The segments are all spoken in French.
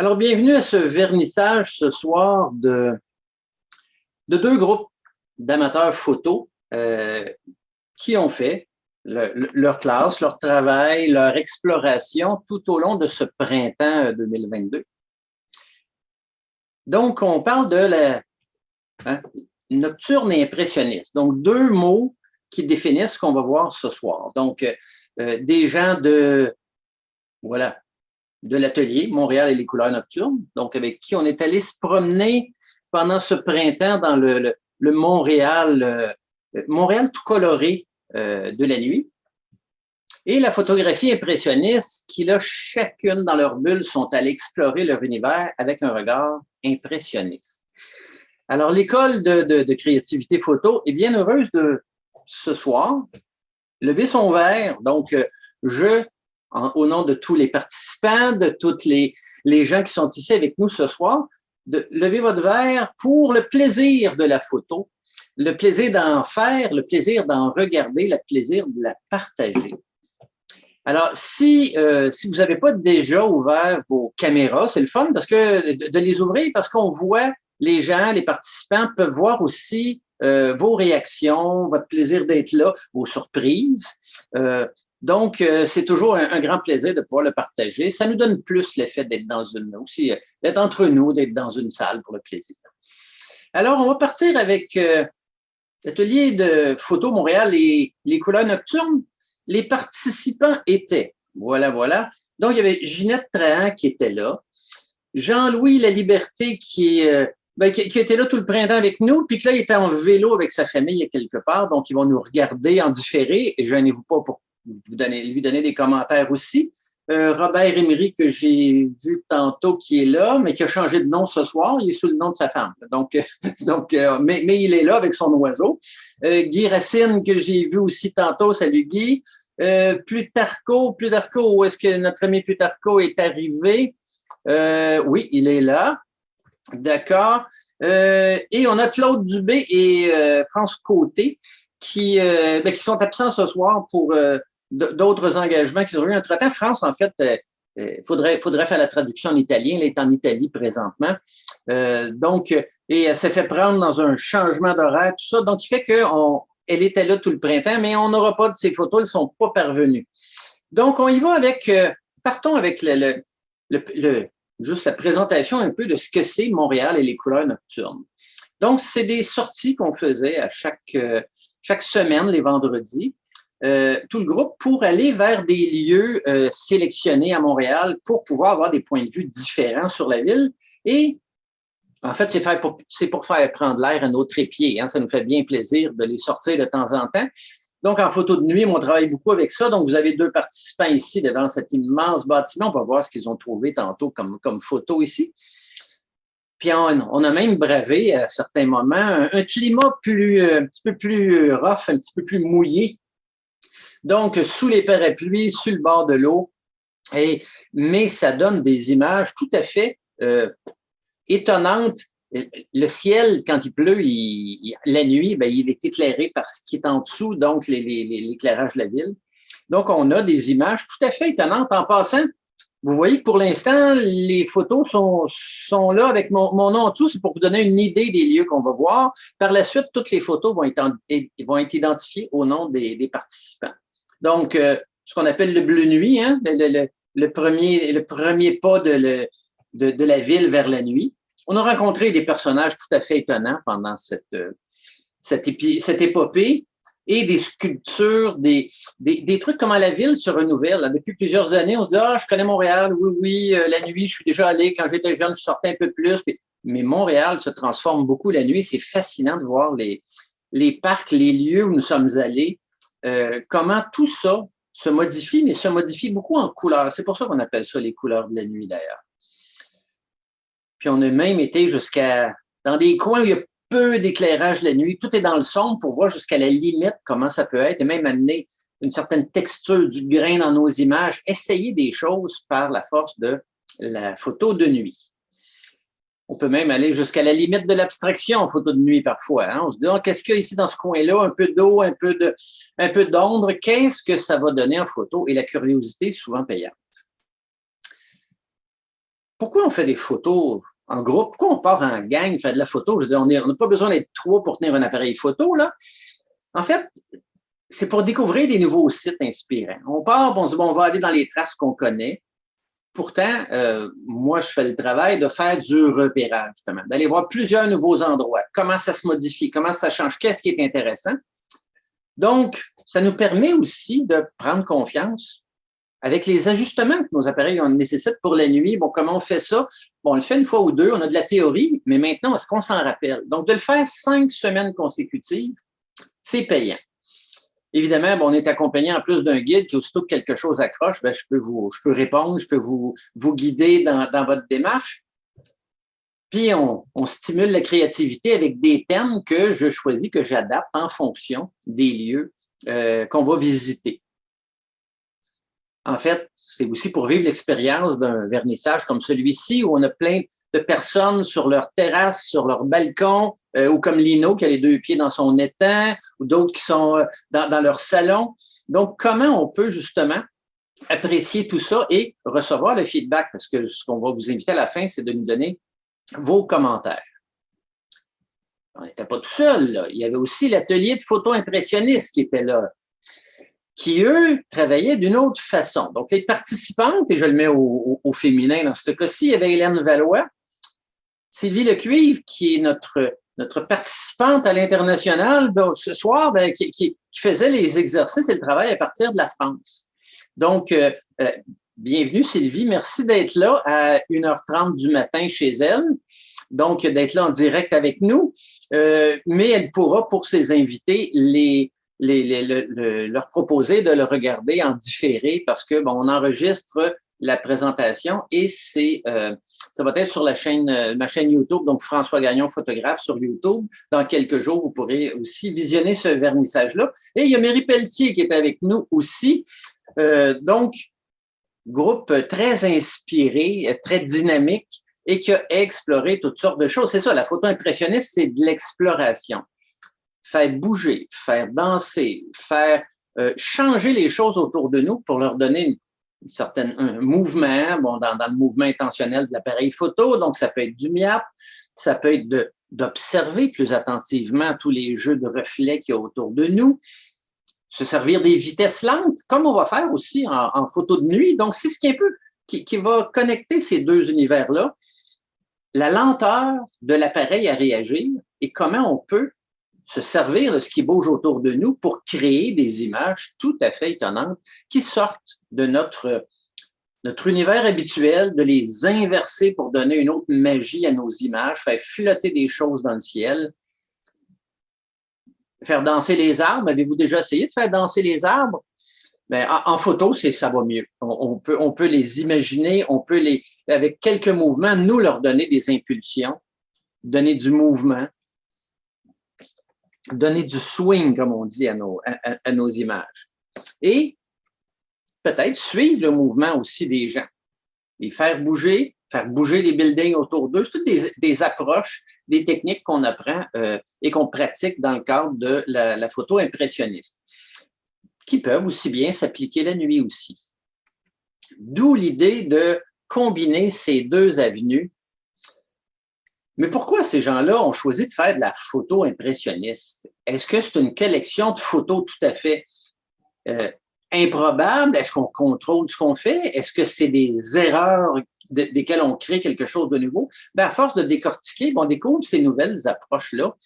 Alors, bienvenue à ce vernissage ce soir de deux groupes d'amateurs photo qui ont fait leur classe, leur travail, leur exploration tout au long de ce printemps 2022. Donc, on parle de la nocturne et impressionniste. Donc, deux mots qui définissent ce qu'on va voir ce soir. Donc, des gens de l'atelier Montréal et les couleurs nocturnes, donc avec qui on est allé se promener pendant ce printemps dans le Montréal, Montréal tout coloré de la nuit. Et la photographie impressionniste qui, là, chacune dans leur bulle, sont allées explorer leur univers avec un regard impressionniste. Alors, l'école de créativité photo est bien heureuse de, ce soir, lever son verre. Donc, au nom de tous les participants, de tous les gens qui sont ici avec nous ce soir, de lever votre verre pour le plaisir de la photo, le plaisir d'en faire, le plaisir d'en regarder, le plaisir de la partager. Alors, si vous n'avez pas déjà ouvert vos caméras, c'est le fun parce que de les ouvrir parce qu'on voit les gens, les participants peuvent voir aussi vos réactions, votre plaisir d'être là, vos surprises. Donc, c'est toujours un grand plaisir de pouvoir le partager. Ça nous donne plus l'effet d'être dans aussi, d'être entre nous, d'être dans une salle pour le plaisir. Alors, on va partir avec l'atelier de photo Montréal et les couleurs nocturnes. Les participants étaient, voilà. Donc, il y avait Ginette Trahan qui était là, Jean-Louis Laliberté qui était là tout le printemps avec nous, puis que là, il était en vélo avec sa famille quelque part, donc ils vont nous regarder en différé, et gênez-vous pas pour lui donner des commentaires aussi. Robert Emery, que j'ai vu tantôt, qui est là, mais qui a changé de nom ce soir. Il est sous le nom de sa femme. Donc, mais il est là avec son oiseau. Guy Racine, que j'ai vu aussi tantôt. Salut Guy. Plutarco, où est-ce que notre ami Plutarco est arrivé? Oui, il est là. D'accord. Et on a Claude Dubé et France Côté qui sont absents ce soir pour d'autres engagements qui ont eu entre-temps. France, en fait, faudrait faire la traduction en italien. Elle est en Italie présentement. Et elle s'est fait prendre dans un changement d'horaire, tout ça. Donc, il fait qu'elle était là tout le printemps, mais on n'aura pas de ces photos, elles ne sont pas parvenues. Donc, on y va avec, partons avec juste la présentation un peu de ce que c'est Montréal et les couleurs nocturnes. Donc, c'est des sorties qu'on faisait à chaque semaine, les vendredis, tout le groupe, pour aller vers des lieux sélectionnés à Montréal pour pouvoir avoir des points de vue différents sur la ville. Et en fait, c'est pour faire prendre l'air à nos trépieds. Hein. Ça nous fait bien plaisir de les sortir de temps en temps. Donc, en photo de nuit, on travaille beaucoup avec ça. Donc, vous avez deux participants ici devant cet immense bâtiment. On va voir ce qu'ils ont trouvé tantôt comme photo ici. Puis, on a même bravé à certains moments un climat un petit peu plus rough, un petit peu plus mouillé. Donc, sous les parapluies, sur le bord de l'eau. Mais ça donne des images tout à fait étonnantes. Le ciel, quand il pleut, la nuit, il est éclairé par ce qui est en dessous, donc l'éclairage de la ville. Donc, on a des images tout à fait étonnantes. En passant, vous voyez que pour l'instant, les photos sont là avec mon nom en dessous. C'est pour vous donner une idée des lieux qu'on va voir. Par la suite, toutes les photos vont être identifiées au nom des participants. Donc, ce qu'on appelle le bleu nuit, hein, le premier pas de la ville vers la nuit. On a rencontré des personnages tout à fait étonnants pendant cette épopée et des sculptures, des trucs comment la ville se renouvelle. Là, depuis plusieurs années, on se dit « Ah, je connais Montréal, oui, la nuit, je suis déjà allé. Quand j'étais jeune, je sortais un peu plus. » Mais Montréal se transforme beaucoup la nuit. C'est fascinant de voir les parcs, les lieux où nous sommes allés, comment tout ça se modifie, mais se modifie beaucoup en couleurs. C'est pour ça qu'on appelle ça les couleurs de la nuit, d'ailleurs. Puis on a même été dans des coins où il y a peu d'éclairage la nuit. Tout est dans le sombre pour voir jusqu'à la limite comment ça peut être et même amener une certaine texture du grain dans nos images. Essayer des choses par la force de la photo de nuit. On peut même aller jusqu'à la limite de l'abstraction en photo de nuit parfois. Hein? On se dit, qu'est-ce qu'il y a ici dans ce coin-là? Un peu d'eau, un peu d'ombre. Qu'est-ce que ça va donner en photo? Et la curiosité est souvent payante. pourquoi on fait des photos en groupe? Pourquoi on part en gang, faire de la photo? Je veux dire, on n'a pas besoin d'être 3 pour tenir un appareil photo, là. En fait, c'est pour découvrir des nouveaux sites inspirants. On part, on se dit, bon, on va aller dans les traces qu'on connaît. Pourtant, moi, je fais le travail de faire du repérage, justement, d'aller voir plusieurs nouveaux endroits, comment ça se modifie, comment ça change, qu'est-ce qui est intéressant. Donc, ça nous permet aussi de prendre confiance avec les ajustements que nos appareils nécessitent pour la nuit. Bon, comment on fait ça? Bon, on le fait une fois ou deux, on a de la théorie, mais maintenant, est-ce qu'on s'en rappelle? Donc, de le faire 5 semaines consécutives, c'est payant. Évidemment, bon, on est accompagné en plus d'un guide qui, aussitôt que quelque chose accroche, ben, je peux répondre, je peux vous guider dans votre démarche. Puis, on stimule la créativité avec des thèmes que je choisis, que j'adapte en fonction des lieux qu'on va visiter. En fait, c'est aussi pour vivre l'expérience d'un vernissage comme celui-ci, où on a plein de personnes sur leur terrasse, sur leur balcon, ou comme Lino qui a les 2 pieds dans son étang, ou d'autres qui sont dans leur salon. Donc, comment on peut justement apprécier tout ça et recevoir le feedback? Parce que ce qu'on va vous inviter à la fin, c'est de nous donner vos commentaires. On n'était pas tout seul, là. Il y avait aussi l'atelier de photo impressionniste qui était là, qui, eux, travaillaient d'une autre façon. Donc, les participantes, et je le mets au féminin dans ce cas-ci, il y avait Hélène Valois, Sylvie Lecuivre, qui est notre participante à l'international ce soir, qui faisait les exercices et le travail à partir de la France. Donc, bienvenue Sylvie, merci d'être là à 1h30 du matin chez elle, donc d'être là en direct avec nous, mais elle pourra, pour ses invités, leur proposer de le regarder en différé parce que bon, on enregistre la présentation et ça va être sur ma chaîne YouTube, donc François Gagnon, photographe sur YouTube. Dans quelques jours, vous pourrez aussi visionner ce vernissage-là. Et il y a Mary Pelletier qui est avec nous aussi. Donc, groupe très inspiré, très dynamique et qui a exploré toutes sortes de choses. C'est ça, la photo impressionniste, c'est de l'exploration. Faire bouger, faire danser, faire changer les choses autour de nous pour leur donner un mouvement, bon, dans le mouvement intentionnel de l'appareil photo. Donc, ça peut être du MIAP, ça peut être d'observer plus attentivement tous les jeux de reflets qu'il y a autour de nous, se servir des vitesses lentes, comme on va faire aussi en photo de nuit. Donc, c'est ce qui va connecter ces deux univers-là, la lenteur de l'appareil à réagir et comment on peut se servir de ce qui bouge autour de nous pour créer des images tout à fait étonnantes qui sortent de notre univers habituel, de les inverser pour donner une autre magie à nos images, faire flotter des choses dans le ciel, faire danser les arbres. Avez-vous déjà essayé de faire danser les arbres? Ben, en photo, ça va mieux. On peut les imaginer, on peut avec quelques mouvements, nous leur donner des impulsions, donner du mouvement, donner du swing, comme on dit, à nos images. Et peut-être suivre le mouvement aussi des gens. Les faire bouger les buildings autour d'eux. C'est toutes des approches, des techniques qu'on apprend et qu'on pratique dans le cadre de la photo impressionniste, qui peuvent aussi bien s'appliquer la nuit aussi. D'où l'idée de combiner ces deux avenues. Mais pourquoi ces gens-là ont choisi de faire de la photo impressionniste? Est-ce que c'est une collection de photos tout à fait improbables? Est-ce qu'on contrôle ce qu'on fait? Est-ce que c'est des erreurs desquelles on crée quelque chose de nouveau? Ben, à force de décortiquer, on découvre ces nouvelles approches-là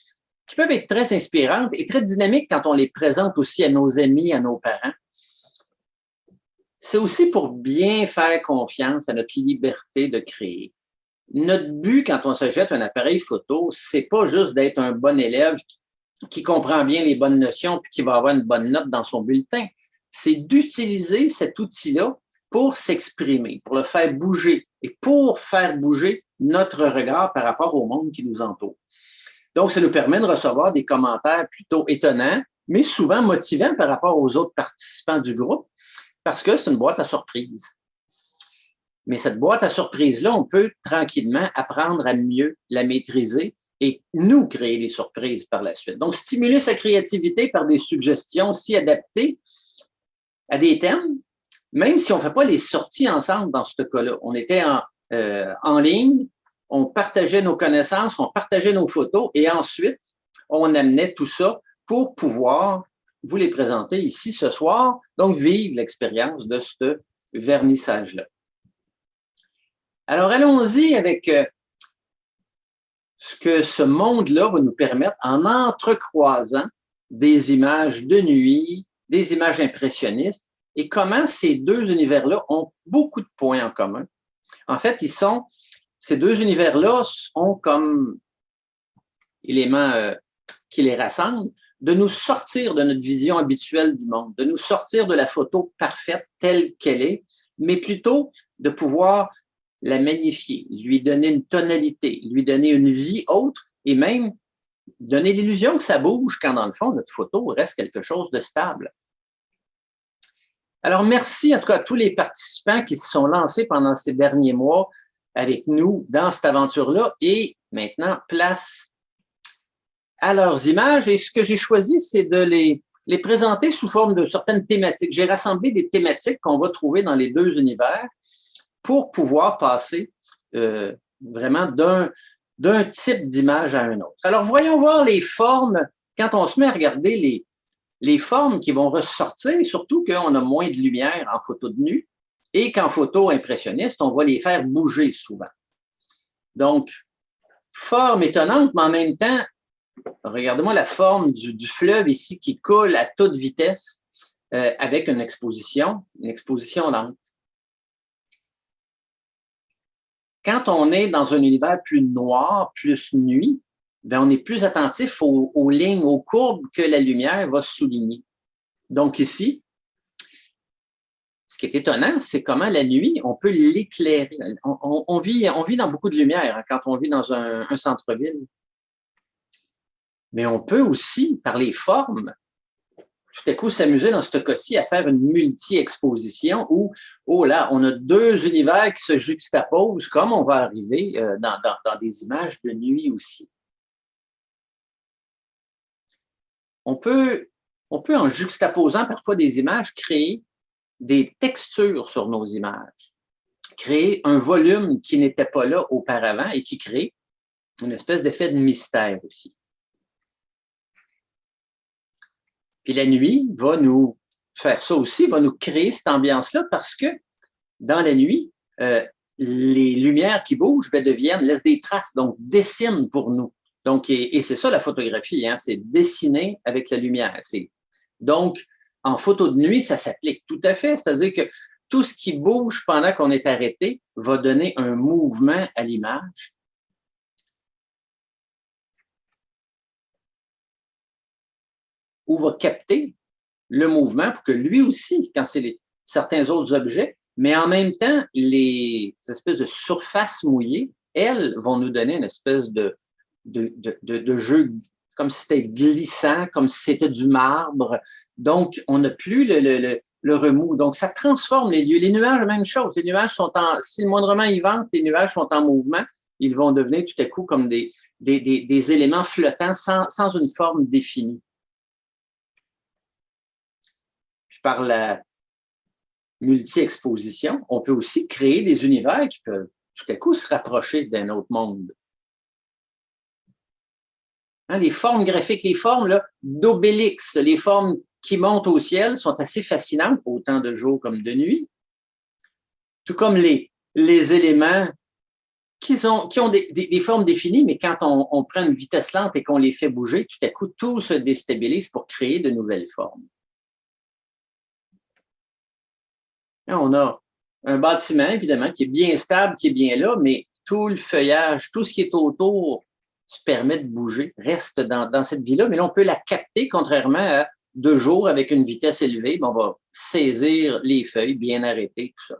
qui peuvent être très inspirantes et très dynamiques quand on les présente aussi à nos amis, à nos parents. C'est aussi pour bien faire confiance à notre liberté de créer. Notre but, quand on s'achète un appareil photo, c'est pas juste d'être un bon élève qui comprend bien les bonnes notions puis qui va avoir une bonne note dans son bulletin. C'est d'utiliser cet outil-là pour s'exprimer, pour le faire bouger et pour faire bouger notre regard par rapport au monde qui nous entoure. Donc, ça nous permet de recevoir des commentaires plutôt étonnants, mais souvent motivants par rapport aux autres participants du groupe, parce que c'est une boîte à surprise. Mais cette boîte à surprise-là, on peut tranquillement apprendre à mieux la maîtriser et nous créer des surprises par la suite. Donc, stimuler sa créativité par des suggestions aussi adaptées à des thèmes, même si on ne fait pas les sorties ensemble dans ce cas-là. On était en ligne, on partageait nos connaissances, on partageait nos photos et ensuite, on amenait tout ça pour pouvoir vous les présenter ici ce soir, donc vivre l'expérience de ce vernissage-là. Alors, allons-y avec ce que ce monde-là va nous permettre en entrecroisant des images de nuit, des images impressionnistes, et comment ces deux univers-là ont beaucoup de points en commun. En fait, ces deux univers-là ont comme élément qui les rassemble, de nous sortir de notre vision habituelle du monde, de nous sortir de la photo parfaite telle qu'elle est, mais plutôt de pouvoir la magnifier, lui donner une tonalité, lui donner une vie autre et même donner l'illusion que ça bouge quand, dans le fond, notre photo reste quelque chose de stable. Alors, merci en tout cas à tous les participants qui se sont lancés pendant ces derniers mois avec nous dans cette aventure-là et maintenant, place à leurs images. Et ce que j'ai choisi, c'est de les présenter sous forme de certaines thématiques. J'ai rassemblé des thématiques qu'on va trouver dans les deux univers pour pouvoir passer vraiment d'un type d'image à un autre. Alors, voyons voir les formes. Quand on se met à regarder les formes qui vont ressortir, surtout qu'on a moins de lumière en photo de nu et qu'en photo impressionniste, on va les faire bouger souvent. Donc, forme étonnante, mais en même temps, regardez-moi la forme du fleuve ici qui coule à toute vitesse avec une exposition lente. Quand on est dans un univers plus noir, plus nuit, bien, on est plus attentif aux lignes, aux courbes que la lumière va souligner. Donc ici, ce qui est étonnant, c'est comment la nuit, on peut l'éclairer. On vit dans beaucoup de lumière hein, quand on vit dans un centre-ville. Mais on peut aussi, par les formes, tout à coup s'amuser dans ce cas-ci à faire une multi-exposition où, oh là, on a deux univers qui se juxtaposent, comme on va arriver dans des images de nuit aussi. On peut, en juxtaposant parfois des images, créer des textures sur nos images, créer un volume qui n'était pas là auparavant et qui crée une espèce d'effet de mystère aussi. Puis la nuit va nous faire ça aussi, va nous créer cette ambiance-là parce que dans la nuit, les lumières qui bougent laissent des traces, donc dessinent pour nous. Donc, et c'est ça la photographie, hein, c'est dessiner avec la lumière. Donc, en photo de nuit, ça s'applique tout à fait, c'est-à-dire que tout ce qui bouge pendant qu'on est arrêté va donner un mouvement à l'image. Ou va capter le mouvement pour que lui aussi, quand c'est certains autres objets, mais en même temps, les espèces de surfaces mouillées, elles vont nous donner une espèce de jeu, comme si c'était glissant, comme si c'était du marbre. Donc, on n'a plus le remous. Donc, ça transforme les lieux. Les nuages, la même chose. Les nuages sont si le moindrement ils ventent, les nuages sont en mouvement, ils vont devenir tout à coup comme des éléments flottants sans une forme définie. Par la multi-exposition, on peut aussi créer des univers qui peuvent tout à coup se rapprocher d'un autre monde. Hein, les formes graphiques, les formes d'Obélix, les formes qui montent au ciel sont assez fascinantes, autant de jour comme de nuit. Tout comme les éléments qui ont des formes définies, mais quand on prend une vitesse lente et qu'on les fait bouger, tout à coup, tout se déstabilise pour créer de nouvelles formes. On a un bâtiment, évidemment, qui est bien stable, qui est bien là, mais tout le feuillage, tout ce qui est autour se permet de bouger, reste dans cette vie-là, mais là, on peut la capter, contrairement à de jour avec une vitesse élevée, on va saisir les feuilles bien arrêtées, tout ça.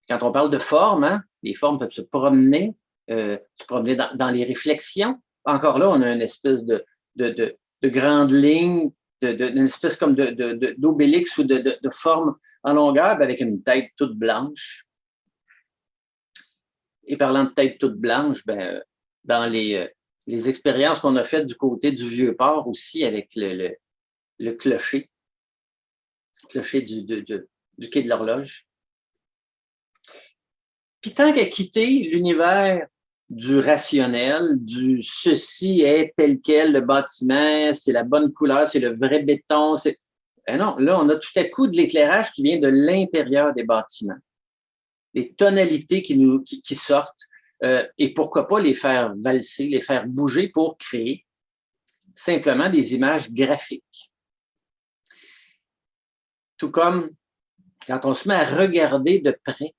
Quand on parle de forme, hein, les formes peuvent se promener dans les réflexions. Encore là, on a une espèce de grande ligne, une espèce comme d'obélix ou de forme en longueur avec une tête toute blanche. Et parlant de tête toute blanche, ben, dans les expériences qu'on a faites du côté du Vieux-Port aussi avec le clocher du quai de l'Horloge. Puis tant qu'à quitter l'univers du rationnel, du ceci est tel quel, le bâtiment, c'est la bonne couleur, c'est le vrai béton. Ben non, là, on a tout à coup de l'éclairage qui vient de l'intérieur des bâtiments. Les tonalités qui sortent, et pourquoi pas les faire valser, les faire bouger pour créer simplement des images graphiques. Tout comme quand on se met à regarder de près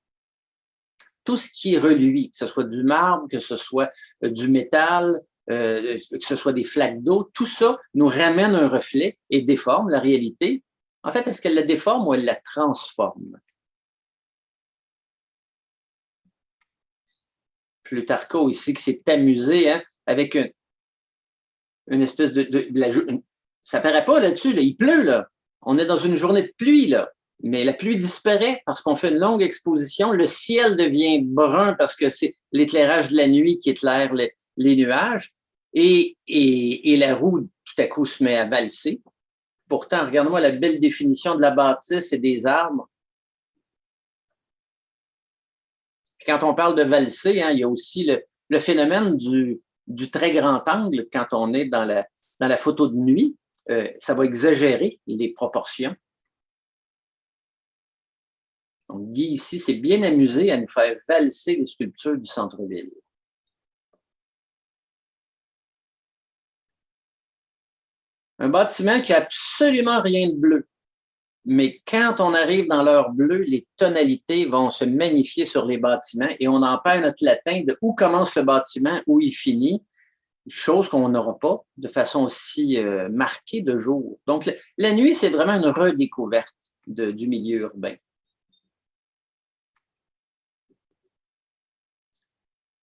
tout ce qui est reluit, que ce soit du marbre, que ce soit du métal, que ce soit des flaques d'eau, tout ça nous ramène un reflet et déforme la réalité. En fait, est-ce qu'elle la déforme ou elle la transforme? Plutarque ici qui s'est amusé avec une espèce ça paraît pas là-dessus, là, il pleut, là. On est dans une journée de pluie, là. Mais la pluie disparaît parce qu'on fait une longue exposition. Le ciel devient brun parce que c'est l'éclairage de la nuit qui éclaire les nuages. Et la roue, tout à coup, se met à valser. Pourtant, regarde-moi la belle définition de la bâtisse et des arbres. Puis quand on parle de valser, il y a aussi le phénomène du très grand angle quand on est dans la photo de nuit. Ça va exagérer les proportions. Donc, Guy, ici, s'est bien amusé à nous faire valser les sculptures du centre-ville. Un bâtiment qui n'a absolument rien de bleu. Mais quand on arrive dans l'heure bleue, les tonalités vont se magnifier sur les bâtiments et on en perd notre latin de où commence le bâtiment, où il finit, chose qu'on n'aura pas de façon aussi marquée de jour. Donc, la nuit, c'est vraiment une redécouverte du milieu urbain.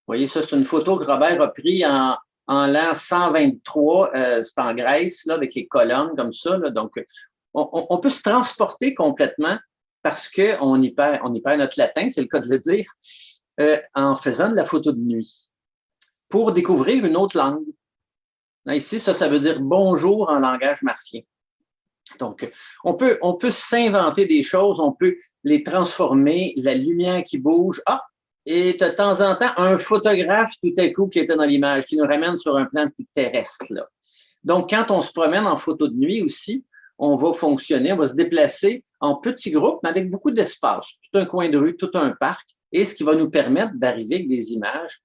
Vous voyez, ça, c'est une photo que Robert a prise en l'an 123, c'est en Grèce, là, avec les colonnes comme ça. Là, donc, on peut se transporter complètement parce qu'on y perd notre latin, c'est le cas de le dire, en faisant de la photo de nuit pour découvrir une autre langue. Là, ici, ça veut dire bonjour en langage martien. Donc, on peut s'inventer des choses, on peut les transformer, la lumière qui bouge. Ah, et de temps en temps, un photographe tout à coup qui était dans l'image, qui nous ramène sur un plan plus terrestre. Là. Donc, quand on se promène en photo de nuit aussi, on va fonctionner, on va se déplacer en petits groupes, mais avec beaucoup d'espace, tout un coin de rue, tout un parc, et ce qui va nous permettre d'arriver avec des images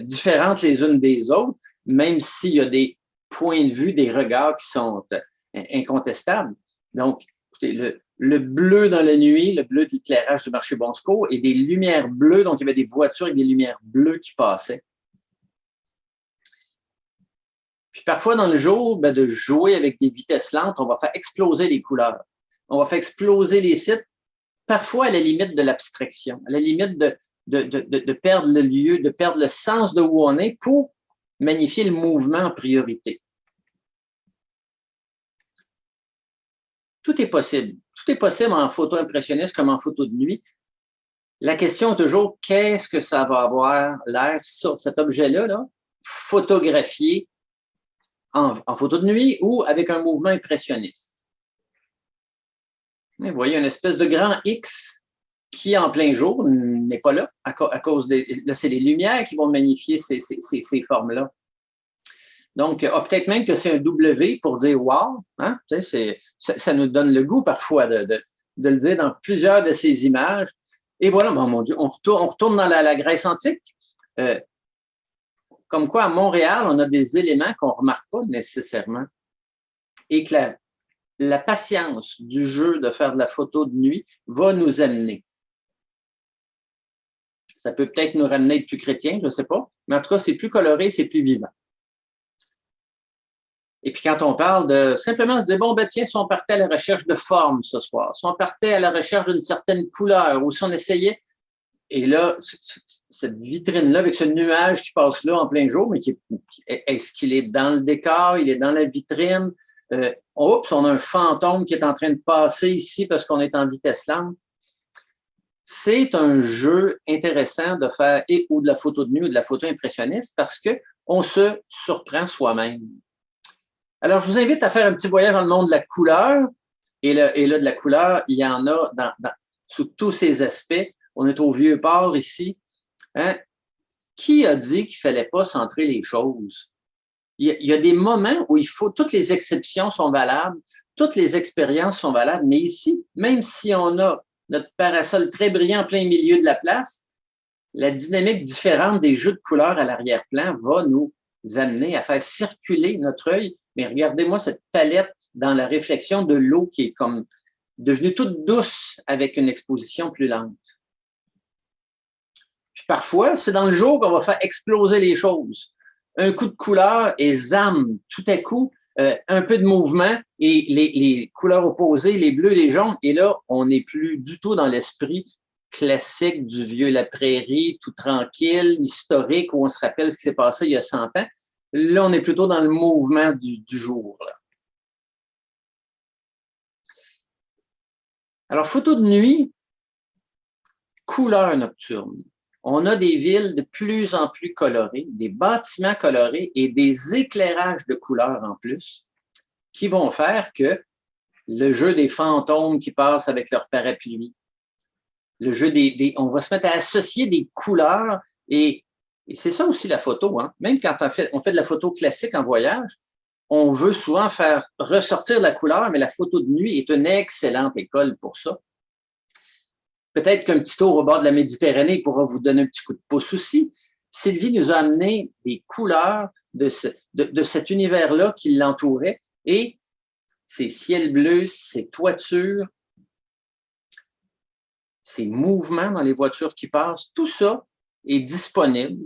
différentes les unes des autres, même s'il y a des points de vue, des regards qui sont incontestables. Donc, écoutez, le bleu dans la nuit, le bleu de l'éclairage du marché Bonsco et des lumières bleues, donc il y avait des voitures avec des lumières bleues qui passaient. Puis parfois dans le jour, de jouer avec des vitesses lentes, on va faire exploser les couleurs. On va faire exploser les sites, parfois à la limite de l'abstraction, à la limite de perdre le lieu, de perdre le sens de où on est pour magnifier le mouvement en priorité. Tout est possible. Tout est possible en photo impressionniste comme en photo de nuit. La question est toujours, qu'est-ce que ça va avoir l'air sur cet objet-là, là, photographié en photo de nuit ou avec un mouvement impressionniste? Vous voyez une espèce de grand X qui, en plein jour, n'est pas là à cause des... Là, c'est les lumières qui vont magnifier ces formes-là. Donc, peut-être même que c'est un W pour dire « wow hein? ». Ça nous donne le goût parfois de le dire dans plusieurs de ces images. Et voilà, bon, mon Dieu, on retourne dans la Grèce antique. Comme quoi, à Montréal, on a des éléments qu'on ne remarque pas nécessairement. Et que la patience du jeu de faire de la photo de nuit va nous amener. Ça peut peut-être nous ramener être plus chrétiens, je ne sais pas. Mais en tout cas, c'est plus coloré, c'est plus vivant. Et puis quand on parle de simplement se dire, bon, ben tiens, si on partait à la recherche de forme ce soir, si on partait à la recherche d'une certaine couleur, ou si on essayait, et là, cette vitrine-là, avec ce nuage qui passe là en plein jour, mais est-ce qu'il est dans le décor, il est dans la vitrine? Oups, on a un fantôme qui est en train de passer ici parce qu'on est en vitesse lente. C'est un jeu intéressant de faire ou de la photo de nuit ou de la photo impressionniste parce qu'on se surprend soi-même. Alors, je vous invite à faire un petit voyage dans le monde de la couleur. Et là, de la couleur, il y en a sous tous ces aspects. On est au Vieux-Port ici. Hein? Qui a dit qu'il ne fallait pas centrer les choses? Il y a des moments où toutes les exceptions sont valables, toutes les expériences sont valables, mais ici, même si on a notre parasol très brillant en plein milieu de la place, la dynamique différente des jeux de couleurs à l'arrière-plan va nous amener à faire circuler notre œil. Mais regardez-moi cette palette dans la réflexion de l'eau qui est comme devenue toute douce avec une exposition plus lente. Puis parfois, c'est dans le jour qu'on va faire exploser les choses. Un coup de couleur et zam, tout à coup, un peu de mouvement et les couleurs opposées, les bleus, les jaunes. Et là, on n'est plus du tout dans l'esprit classique du vieux La Prairie, tout tranquille, historique, où on se rappelle ce qui s'est passé il y a 100 ans. Là, on est plutôt dans le mouvement du jour. Là. Alors, photo de nuit, couleur nocturne. On a des villes de plus en plus colorées, des bâtiments colorés et des éclairages de couleurs en plus qui vont faire que le jeu des fantômes qui passent avec leur parapluie, le jeu on va se mettre à associer des couleurs et c'est ça aussi la photo. Hein? Même quand on fait de la photo classique en voyage, on veut souvent faire ressortir la couleur, mais la photo de nuit est une excellente école pour ça. Peut-être qu'un petit tour au bord de la Méditerranée pourra vous donner un petit coup de pouce aussi. Sylvie nous a amené des couleurs de cet univers-là qui l'entourait et ces ciels bleus, ces toitures, ces mouvements dans les voitures qui passent, tout ça est disponible,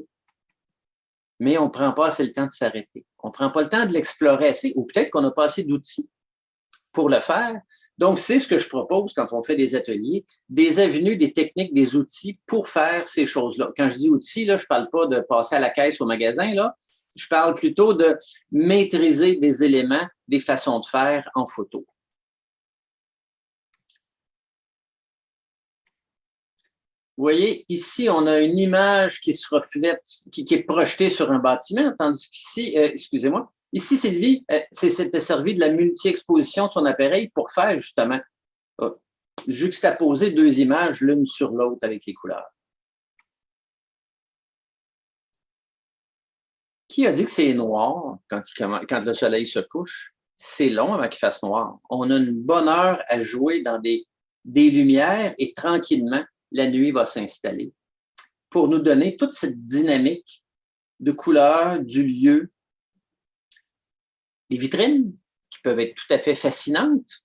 mais on ne prend pas assez le temps de s'arrêter. On ne prend pas le temps de l'explorer assez, ou peut-être qu'on n'a pas assez d'outils pour le faire. Donc, c'est ce que je propose quand on fait des ateliers, des avenues, des techniques, des outils pour faire ces choses-là. Quand je dis outils, là, je ne parle pas de passer à la caisse au magasin, là. Je parle plutôt de maîtriser des éléments, des façons de faire en photo. Vous voyez, ici, on a une image qui se reflète, qui est projetée sur un bâtiment, tandis qu'ici, excusez-moi, ici, Sylvie s'était servi de la multi-exposition de son appareil pour faire justement juxtaposer deux images l'une sur l'autre avec les couleurs. Qui a dit que c'est noir quand le soleil se couche? C'est long avant qu'il fasse noir. On a une bonne heure à jouer dans des lumières et tranquillement, la nuit va s'installer pour nous donner toute cette dynamique de couleurs, du lieu, des vitrines qui peuvent être tout à fait fascinantes.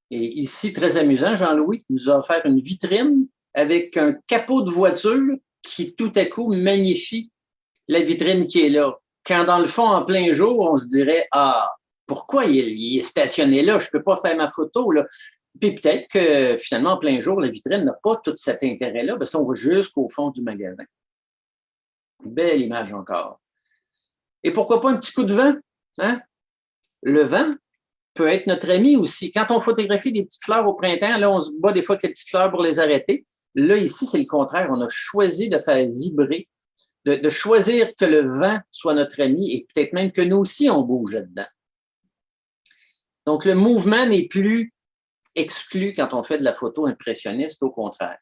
Et ici, très amusant, Jean-Louis nous a offert une vitrine avec un capot de voiture qui tout à coup magnifie la vitrine qui est là. Quand dans le fond, en plein jour, on se dirait « Ah, pourquoi il est stationné là? Je ne peux pas faire ma photo. » là. Puis peut-être que finalement, en plein jour, la vitrine n'a pas tout cet intérêt-là parce qu'on va jusqu'au fond du magasin. Belle image encore. Et pourquoi pas un petit coup de vent? Hein? Le vent peut être notre ami aussi. Quand on photographie des petites fleurs au printemps, là, on se bat des fois avec les petites fleurs pour les arrêter. Là, ici, c'est le contraire. On a choisi de faire vibrer, de choisir que le vent soit notre ami et peut-être même que nous aussi, on bouge dedans. Donc, le mouvement n'est plus exclu quand on fait de la photo impressionniste, au contraire.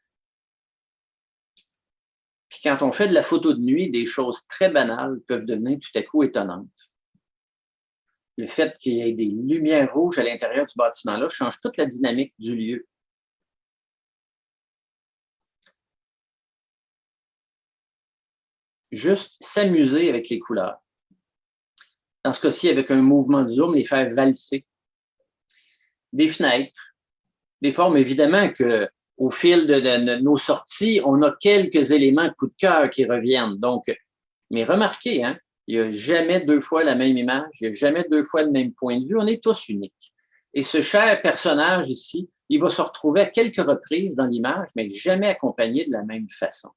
Puis quand on fait de la photo de nuit, des choses très banales peuvent devenir tout à coup étonnantes. Le fait qu'il y ait des lumières rouges à l'intérieur du bâtiment-là change toute la dynamique du lieu. Juste s'amuser avec les couleurs. Dans ce cas-ci, avec un mouvement de zoom, les faire valser. Des fenêtres, des formes, évidemment qu'au fil de nos sorties, on a quelques éléments coup de cœur qui reviennent. Donc, mais remarquez, hein, il n'y a jamais deux fois la même image, il n'y a jamais deux fois le même point de vue, on est tous uniques. Et ce cher personnage ici, il va se retrouver à quelques reprises dans l'image, mais jamais accompagné de la même façon.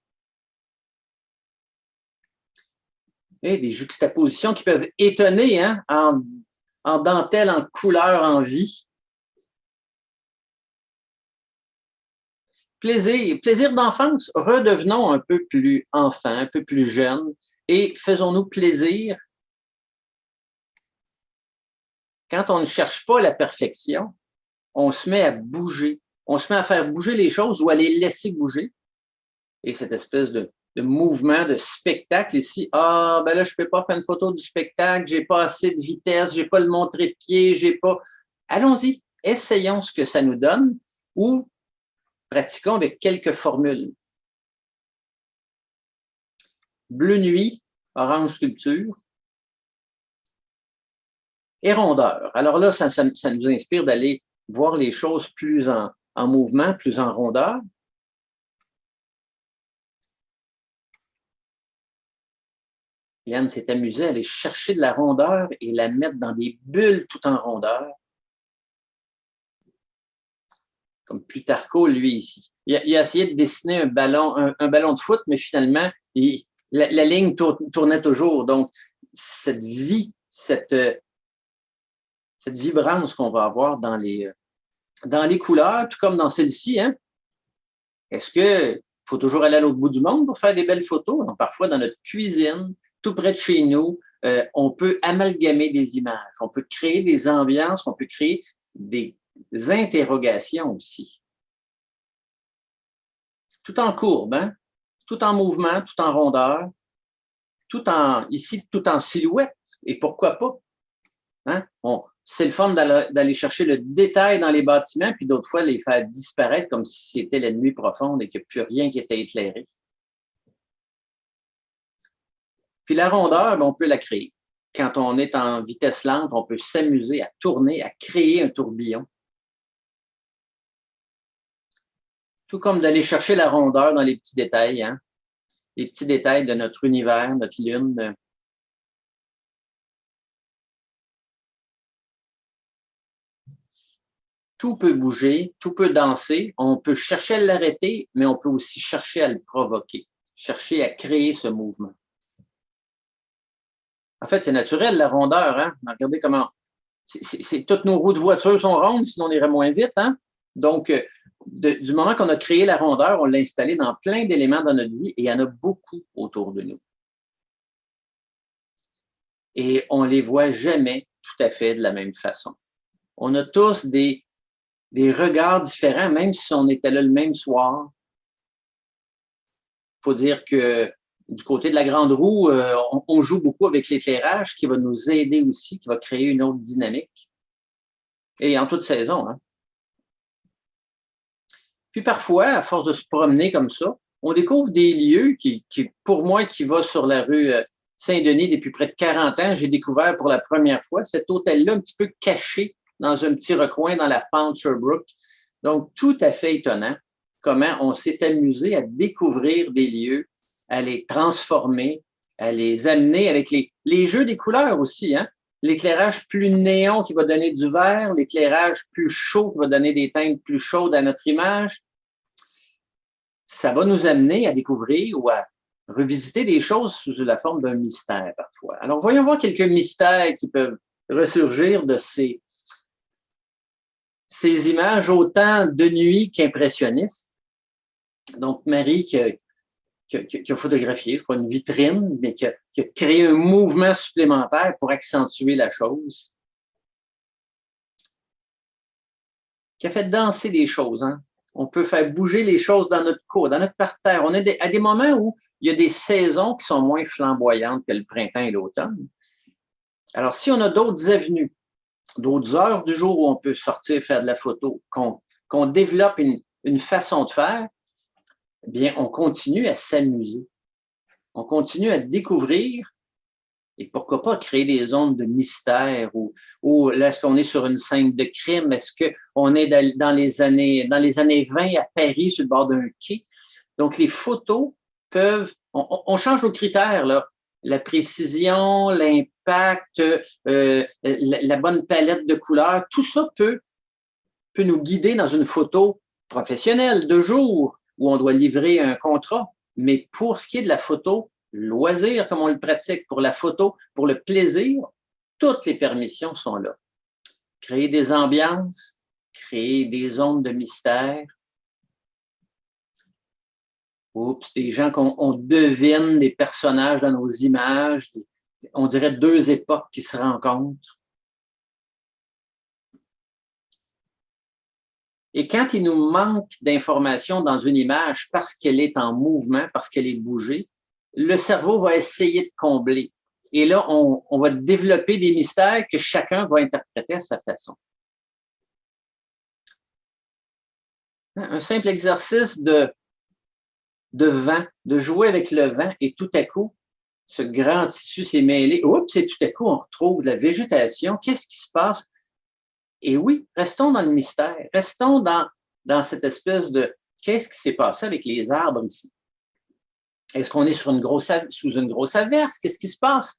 Et des juxtapositions qui peuvent étonner, hein, en dentelle, en couleur, en vie. Plaisir d'enfance. Redevenons un peu plus enfants, un peu plus jeunes et faisons-nous plaisir. Quand on ne cherche pas la perfection, on se met à bouger, on se met à faire bouger les choses ou à les laisser bouger. Et cette espèce de mouvement, de spectacle ici. Ah, ben là, je ne peux pas faire une photo du spectacle, j'ai pas assez de vitesse, j'ai pas le montré-pied, j'ai pas. Allons-y, essayons ce que ça nous donne ou pratiquons avec quelques formules. Bleu nuit, orange sculpture et rondeur. Alors là, ça nous inspire d'aller voir les choses plus en mouvement, plus en rondeur. Yann s'est amusé à aller chercher de la rondeur et la mettre dans des bulles tout en rondeur. Comme Plutarco, lui, ici. Il a essayé de dessiner un ballon de foot, mais finalement, la ligne tournait toujours. Donc, cette vie, cette vibrance qu'on va avoir dans les couleurs, tout comme dans celle-ci, hein? Est-ce qu'il faut toujours aller à l'autre bout du monde pour faire des belles photos? Donc, parfois, dans notre cuisine, tout près de chez nous, on peut amalgamer des images, on peut créer des ambiances, on peut créer des interrogations aussi. Tout en courbe, hein? Tout en mouvement, tout en rondeur, ici, tout en silhouette. Et pourquoi pas? Hein? C'est le fun d'aller chercher le détail dans les bâtiments, puis d'autres fois les faire disparaître comme si c'était la nuit profonde et qu'il n'y a plus rien qui était éclairé. Puis la rondeur, on peut la créer. Quand on est en vitesse lente, on peut s'amuser à tourner, à créer un tourbillon. Tout comme d'aller chercher la rondeur dans les petits détails, hein? Les petits détails de notre univers, notre lune. Tout peut bouger, tout peut danser. On peut chercher à l'arrêter, mais on peut aussi chercher à le provoquer, chercher à créer ce mouvement. En fait, c'est naturel, la rondeur. Hein? Regardez comment. Toutes nos roues de voiture sont rondes, sinon on irait moins vite. Hein? Donc, du moment qu'on a créé la rondeur, on l'a installée dans plein d'éléments dans notre vie et il y en a beaucoup autour de nous. Et on ne les voit jamais tout à fait de la même façon. On a tous des regards différents, même si on était là le même soir. Il faut dire que du côté de la grande roue, on joue beaucoup avec l'éclairage qui va nous aider aussi, qui va créer une autre dynamique. Et en toute saison. Hein. Puis parfois, à force de se promener comme ça, on découvre des lieux qui pour moi, qui va sur la rue Saint-Denis depuis près de 40 ans, j'ai découvert pour la première fois cet hôtel-là un petit peu caché dans un petit recoin dans la pente Sherbrooke. Donc, tout à fait étonnant comment on s'est amusé à découvrir des lieux, à les transformer, à les amener avec les jeux des couleurs aussi. Hein? L'éclairage plus néon qui va donner du vert, l'éclairage plus chaud qui va donner des teintes plus chaudes à notre image. Ça va nous amener à découvrir ou à revisiter des choses sous la forme d'un mystère parfois. Alors, voyons voir quelques mystères qui peuvent ressurgir de ces images autant de nuit qu'impressionnistes. Donc, Marie qui a photographié, je crois, une vitrine, mais qui a créé un mouvement supplémentaire pour accentuer la chose. Qui a fait danser des choses. Hein? On peut faire bouger les choses dans notre cour, dans notre parterre. On est à des moments où il y a des saisons qui sont moins flamboyantes que le printemps et l'automne. Alors, si on a d'autres avenues, d'autres heures du jour où on peut sortir faire de la photo, qu'on développe une façon de faire, eh bien, on continue à s'amuser. On continue à découvrir et pourquoi pas créer des zones de mystère ou là, est-ce qu'on est sur une scène de crime? Est-ce qu'on est dans les années 20 à Paris sur le bord d'un quai? Donc, les photos peuvent, on change nos critères, là. La précision, l'impact, la bonne palette de couleurs, tout ça peut nous guider dans une photo professionnelle de jour où on doit livrer un contrat. Mais pour ce qui est de la photo, loisir, comme on le pratique, pour la photo, pour le plaisir, toutes les permissions sont là. Créer des ambiances, créer des zones de mystère. Oups, des gens qu'on devine, des personnages dans nos images, on dirait deux époques qui se rencontrent. Et quand il nous manque d'informations dans une image parce qu'elle est en mouvement, parce qu'elle est bougée, le cerveau va essayer de combler. Et là, on va développer des mystères que chacun va interpréter à sa façon. Un simple exercice de vent, de jouer avec le vent et tout à coup, ce grand tissu s'est mêlé. Oups, et tout à coup, on retrouve de la végétation. Qu'est-ce qui se passe? Et oui, restons dans le mystère. Restons dans cette espèce de qu'est-ce qui s'est passé avec les arbres ici? Est-ce qu'on est sous une grosse averse? Qu'est-ce qui se passe?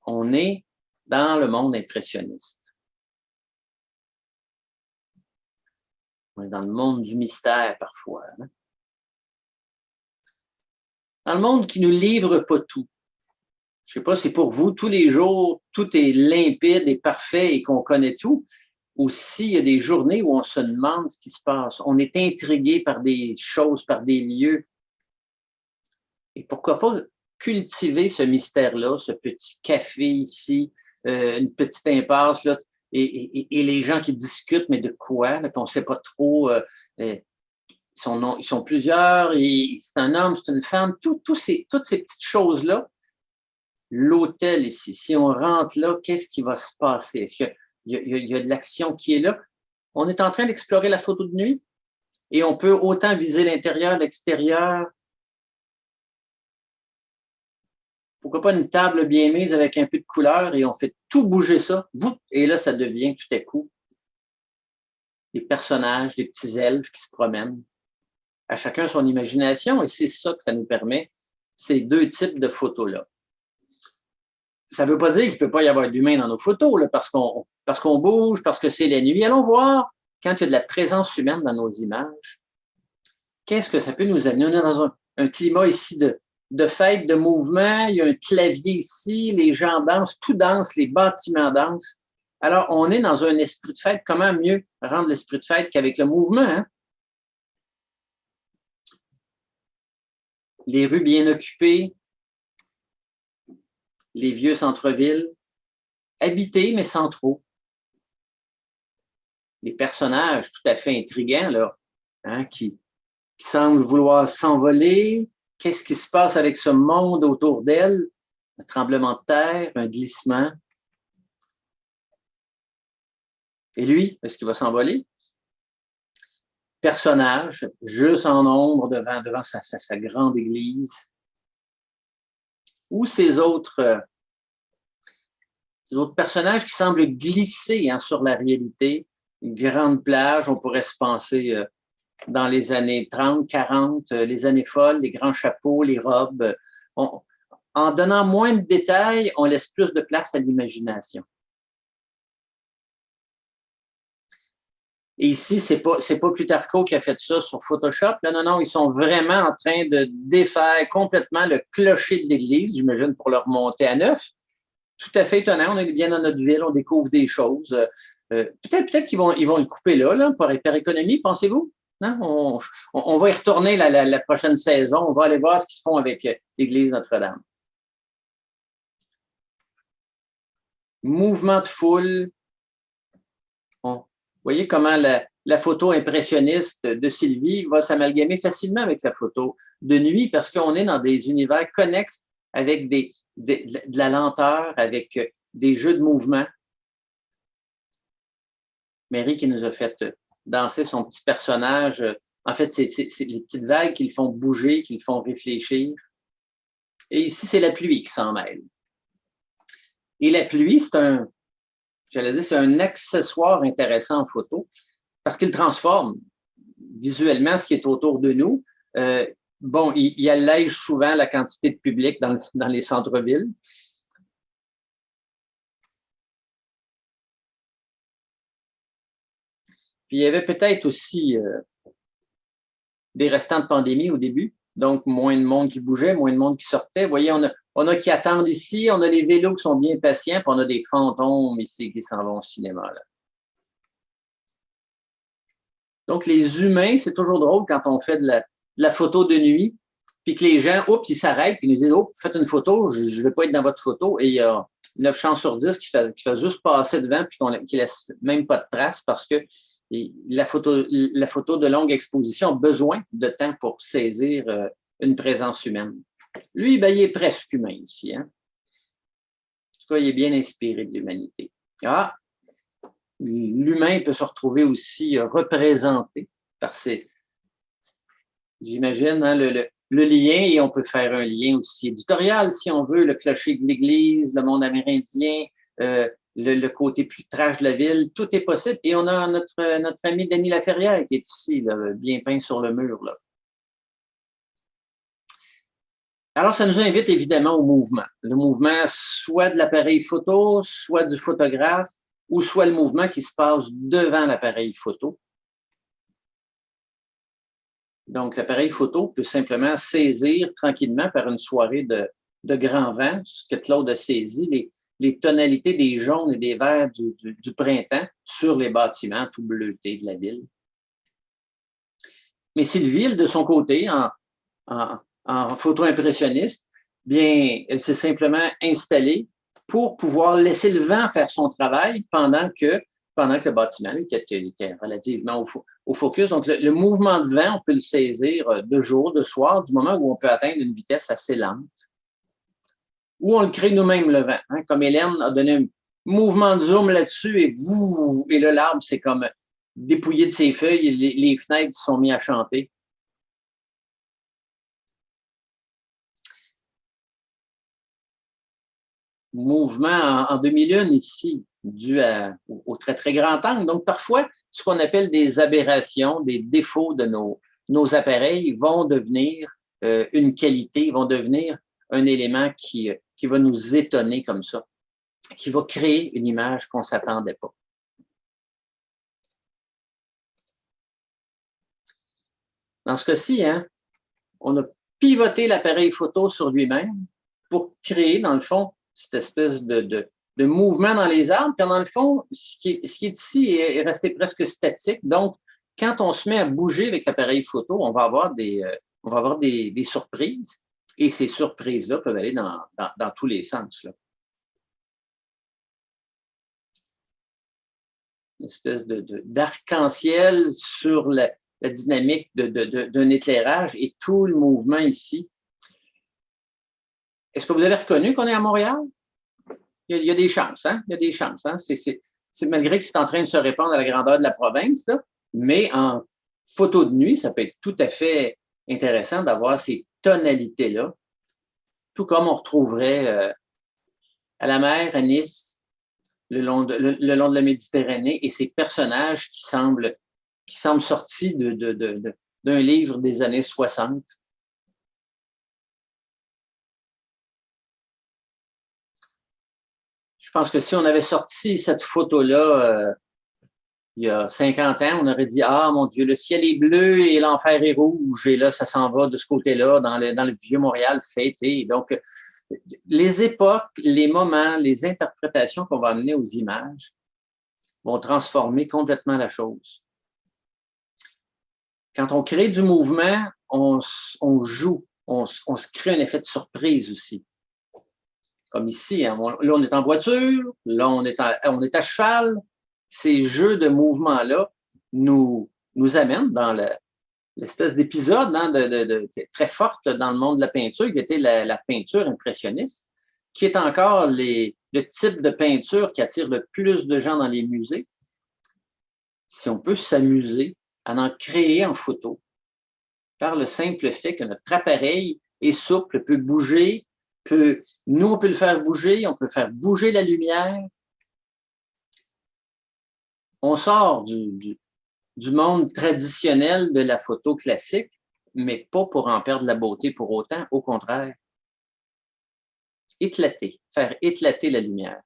On est dans le monde impressionniste. On est dans le monde du mystère parfois. Hein? Dans le monde qui ne nous livre pas tout. Je ne sais pas, c'est pour vous, tous les jours, tout est limpide et parfait et qu'on connaît tout. Ou s'il y a des journées où on se demande ce qui se passe. On est intrigué par des choses, par des lieux. Et pourquoi pas cultiver ce mystère-là, ce petit café ici, une petite impasse, là, et les gens qui discutent, mais de quoi? Là, on ne sait pas trop. Ils sont plusieurs, c'est un homme, c'est une femme, toutes ces petites choses-là. L'hôtel ici, si on rentre là, qu'est-ce qui va se passer? Est-ce qu'il y a de l'action qui est là? On est en train d'explorer la photo de nuit et on peut autant viser l'intérieur, l'extérieur. Pourquoi pas une table bien mise avec un peu de couleur et on fait tout bouger ça. Et là, ça devient tout à coup des personnages, des petits elfes qui se promènent. À chacun son imagination et c'est ça que ça nous permet, ces deux types de photos-là. Ça ne veut pas dire qu'il ne peut pas y avoir d'humain dans nos photos, là, parce qu'on bouge, parce que c'est la nuit. Allons voir quand il y a de la présence humaine dans nos images. Qu'est-ce que ça peut nous amener? On est dans un climat ici de fête, de mouvement. Il y a un clavier ici, les gens dansent, tout danse, les bâtiments dansent. Alors, on est dans un esprit de fête. Comment mieux rendre l'esprit de fête qu'avec le mouvement? Hein? Les rues bien occupées, les vieux centres-villes, habités, mais sans trop. Les personnages tout à fait intrigants, là, hein, qui semblent vouloir s'envoler. Qu'est-ce qui se passe avec ce monde autour d'elle? Un tremblement de terre, un glissement. Et lui, est-ce qu'il va s'envoler? Personnage, juste en ombre devant sa grande église. Ou ces autres personnages qui semblent glisser hein, sur la réalité. Une grande plage, on pourrait se penser dans les années 30, 40, les années folles, les grands chapeaux, les robes. En donnant moins de détails, on laisse plus de place à l'imagination. Et ici, c'est pas Plutarco qui a fait ça sur Photoshop. Là, non, ils sont vraiment en train de défaire complètement le clocher de l'église, j'imagine, pour le remonter à neuf. Tout à fait étonnant. On est bien dans notre ville, on découvre des choses. Peut-être qu'ils vont le couper là par économie, pensez-vous? Non? On va y retourner la prochaine saison. On va aller voir ce qu'ils font avec l'église Notre-Dame. Mouvement de foule. Vous voyez comment la photo impressionniste de Sylvie va s'amalgamer facilement avec sa photo de nuit parce qu'on est dans des univers connexes avec de la lenteur, avec des jeux de mouvement. Mary qui nous a fait danser son petit personnage. En fait, c'est les petites vagues qui le font bouger, qui le font réfléchir. Et ici, c'est la pluie qui s'en mêle. Et la pluie, c'est un accessoire intéressant en photo parce qu'il transforme visuellement ce qui est autour de nous. Il allège souvent la quantité de public dans les centres-villes. Puis il y avait peut-être aussi des restants de pandémie au début, donc moins de monde qui bougeait, moins de monde qui sortait. Vous voyez, on a qui attendent ici, on a les vélos qui sont bien patients, puis on a des fantômes ici qui s'en vont au cinéma. Là. Donc, les humains, c'est toujours drôle quand on fait de la photo de nuit, puis que les gens, ils s'arrêtent, puis nous disent, faites une photo, je ne vais pas être dans votre photo. Et il y a 9 chances sur 10 qui fait juste passer devant, puis qui ne laisse même pas de traces parce que la photo de longue exposition a besoin de temps pour saisir une présence humaine. Lui, ben, il est presque humain ici. Hein? En tout cas, il est bien inspiré de l'humanité. Ah, l'humain peut se retrouver aussi représenté par ces... J'imagine, hein, le lien, et on peut faire un lien aussi éditorial, si on veut, le clocher de l'église, le monde amérindien, le côté plus trash de la ville, tout est possible. Et on a notre ami Denis Laferrière qui est ici, là, bien peint sur le mur. Là. Alors, ça nous invite évidemment au mouvement. Le mouvement soit de l'appareil photo, soit du photographe, ou soit le mouvement qui se passe devant l'appareil photo. Donc, l'appareil photo peut simplement saisir tranquillement par une soirée de grand vent, ce que Claude a saisi, les tonalités des jaunes et des verts du printemps sur les bâtiments tout bleutés de la ville. Mais Sylvie, de son côté, en photo impressionniste, bien, elle s'est simplement installée pour pouvoir laisser le vent faire son travail pendant que le bâtiment était relativement au focus. Donc, le mouvement de vent, on peut le saisir de jour, de soir, du moment où on peut atteindre une vitesse assez lente. Ou on le crée nous-mêmes, le vent. Hein, comme Hélène a donné un mouvement de zoom là-dessus, et là, l'arbre, c'est comme dépouillé de ses feuilles, et les fenêtres sont mis à chanter. Mouvement en demi-lune ici, dû au très, très grand angle. Donc, parfois, ce qu'on appelle des aberrations, des défauts de nos appareils vont devenir une qualité, vont devenir un élément qui va nous étonner comme ça, qui va créer une image qu'on ne s'attendait pas. Dans ce cas-ci, hein, on a pivoté l'appareil photo sur lui-même pour créer, dans le fond, cette espèce de mouvement dans les arbres. Puis dans le fond, ce qui est ici est resté presque statique. Donc, quand on se met à bouger avec l'appareil photo, on va avoir des surprises. Et ces surprises-là peuvent aller dans tous les sens. Là. Une espèce d'arc-en-ciel sur la dynamique d'un éclairage et tout le mouvement ici. Est-ce que vous avez reconnu qu'on est à Montréal? Il y a des chances, hein? Il y a des chances, hein? C'est malgré que c'est en train de se répandre à la grandeur de la province, là, mais en photo de nuit, ça peut être tout à fait intéressant d'avoir ces tonalités-là, tout comme on retrouverait à la mer, à Nice, le long de la Méditerranée, et ces personnages qui semblent sortis d'un livre des années 60. Je pense que si on avait sorti cette photo-là il y a 50 ans, on aurait dit « Ah, mon Dieu, le ciel est bleu et l'enfer est rouge. » Et là, ça s'en va de ce côté-là, dans le vieux Montréal fêté. Donc, les époques, les moments, les interprétations qu'on va amener aux images vont transformer complètement la chose. Quand on crée du mouvement, on joue, on se crée un effet de surprise aussi. Comme ici, hein, là, on est en voiture, là, on est à cheval. Ces jeux de mouvement-là nous amènent dans l'espèce d'épisode hein, très forte dans le monde de la peinture, qui était la peinture impressionniste, qui est encore le type de peinture qui attire le plus de gens dans les musées. Si on peut s'amuser à en créer en photo, par le simple fait que notre appareil est souple, peut bouger, nous, on peut le faire bouger, on peut faire bouger la lumière. On sort du monde traditionnel de la photo classique, mais pas pour en perdre la beauté pour autant, au contraire. Faire éclater la lumière.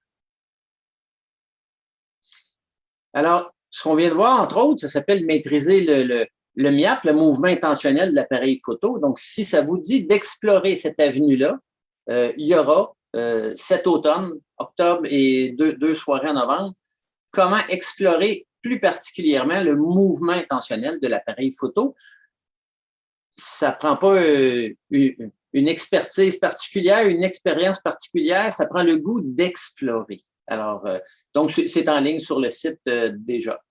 Alors, ce qu'on vient de voir, entre autres, ça s'appelle maîtriser le MIAP, le mouvement intentionnel de l'appareil photo. Donc, si ça vous dit d'explorer cette avenue-là, il y aura cet automne, octobre et deux soirées en novembre, comment explorer plus particulièrement le mouvement intentionnel de l'appareil photo. Ça ne prend pas une expertise particulière, une expérience particulière, ça prend le goût d'explorer. Alors, donc, c'est en ligne sur le site déjà.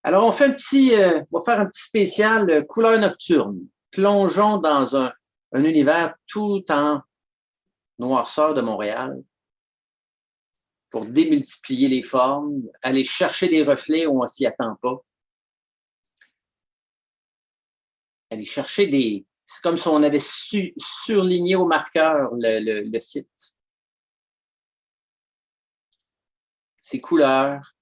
Alors, on va faire un petit spécial couleur nocturne. Plongeons dans un univers tout en noirceur de Montréal pour démultiplier les formes, aller chercher des reflets où on ne s'y attend pas. Aller chercher des... C'est comme si on avait surligné au marqueur le site. Ces couleurs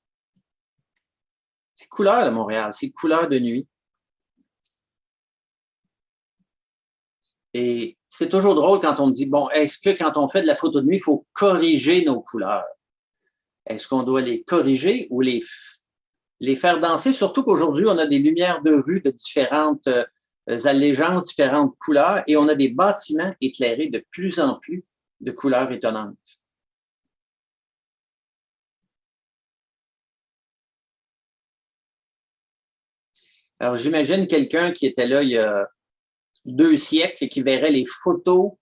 de Montréal, ces couleurs de nuit. Et c'est toujours drôle quand on me dit, bon, est-ce que quand on fait de la photo de nuit, il faut corriger nos couleurs? Est-ce qu'on doit les corriger ou les faire danser? Surtout qu'aujourd'hui, on a des lumières de rue de différentes allégeances, différentes couleurs, et on a des bâtiments éclairés de plus en plus de couleurs étonnantes. Alors, j'imagine quelqu'un qui était là il y a 2 siècles et qui verrait les photos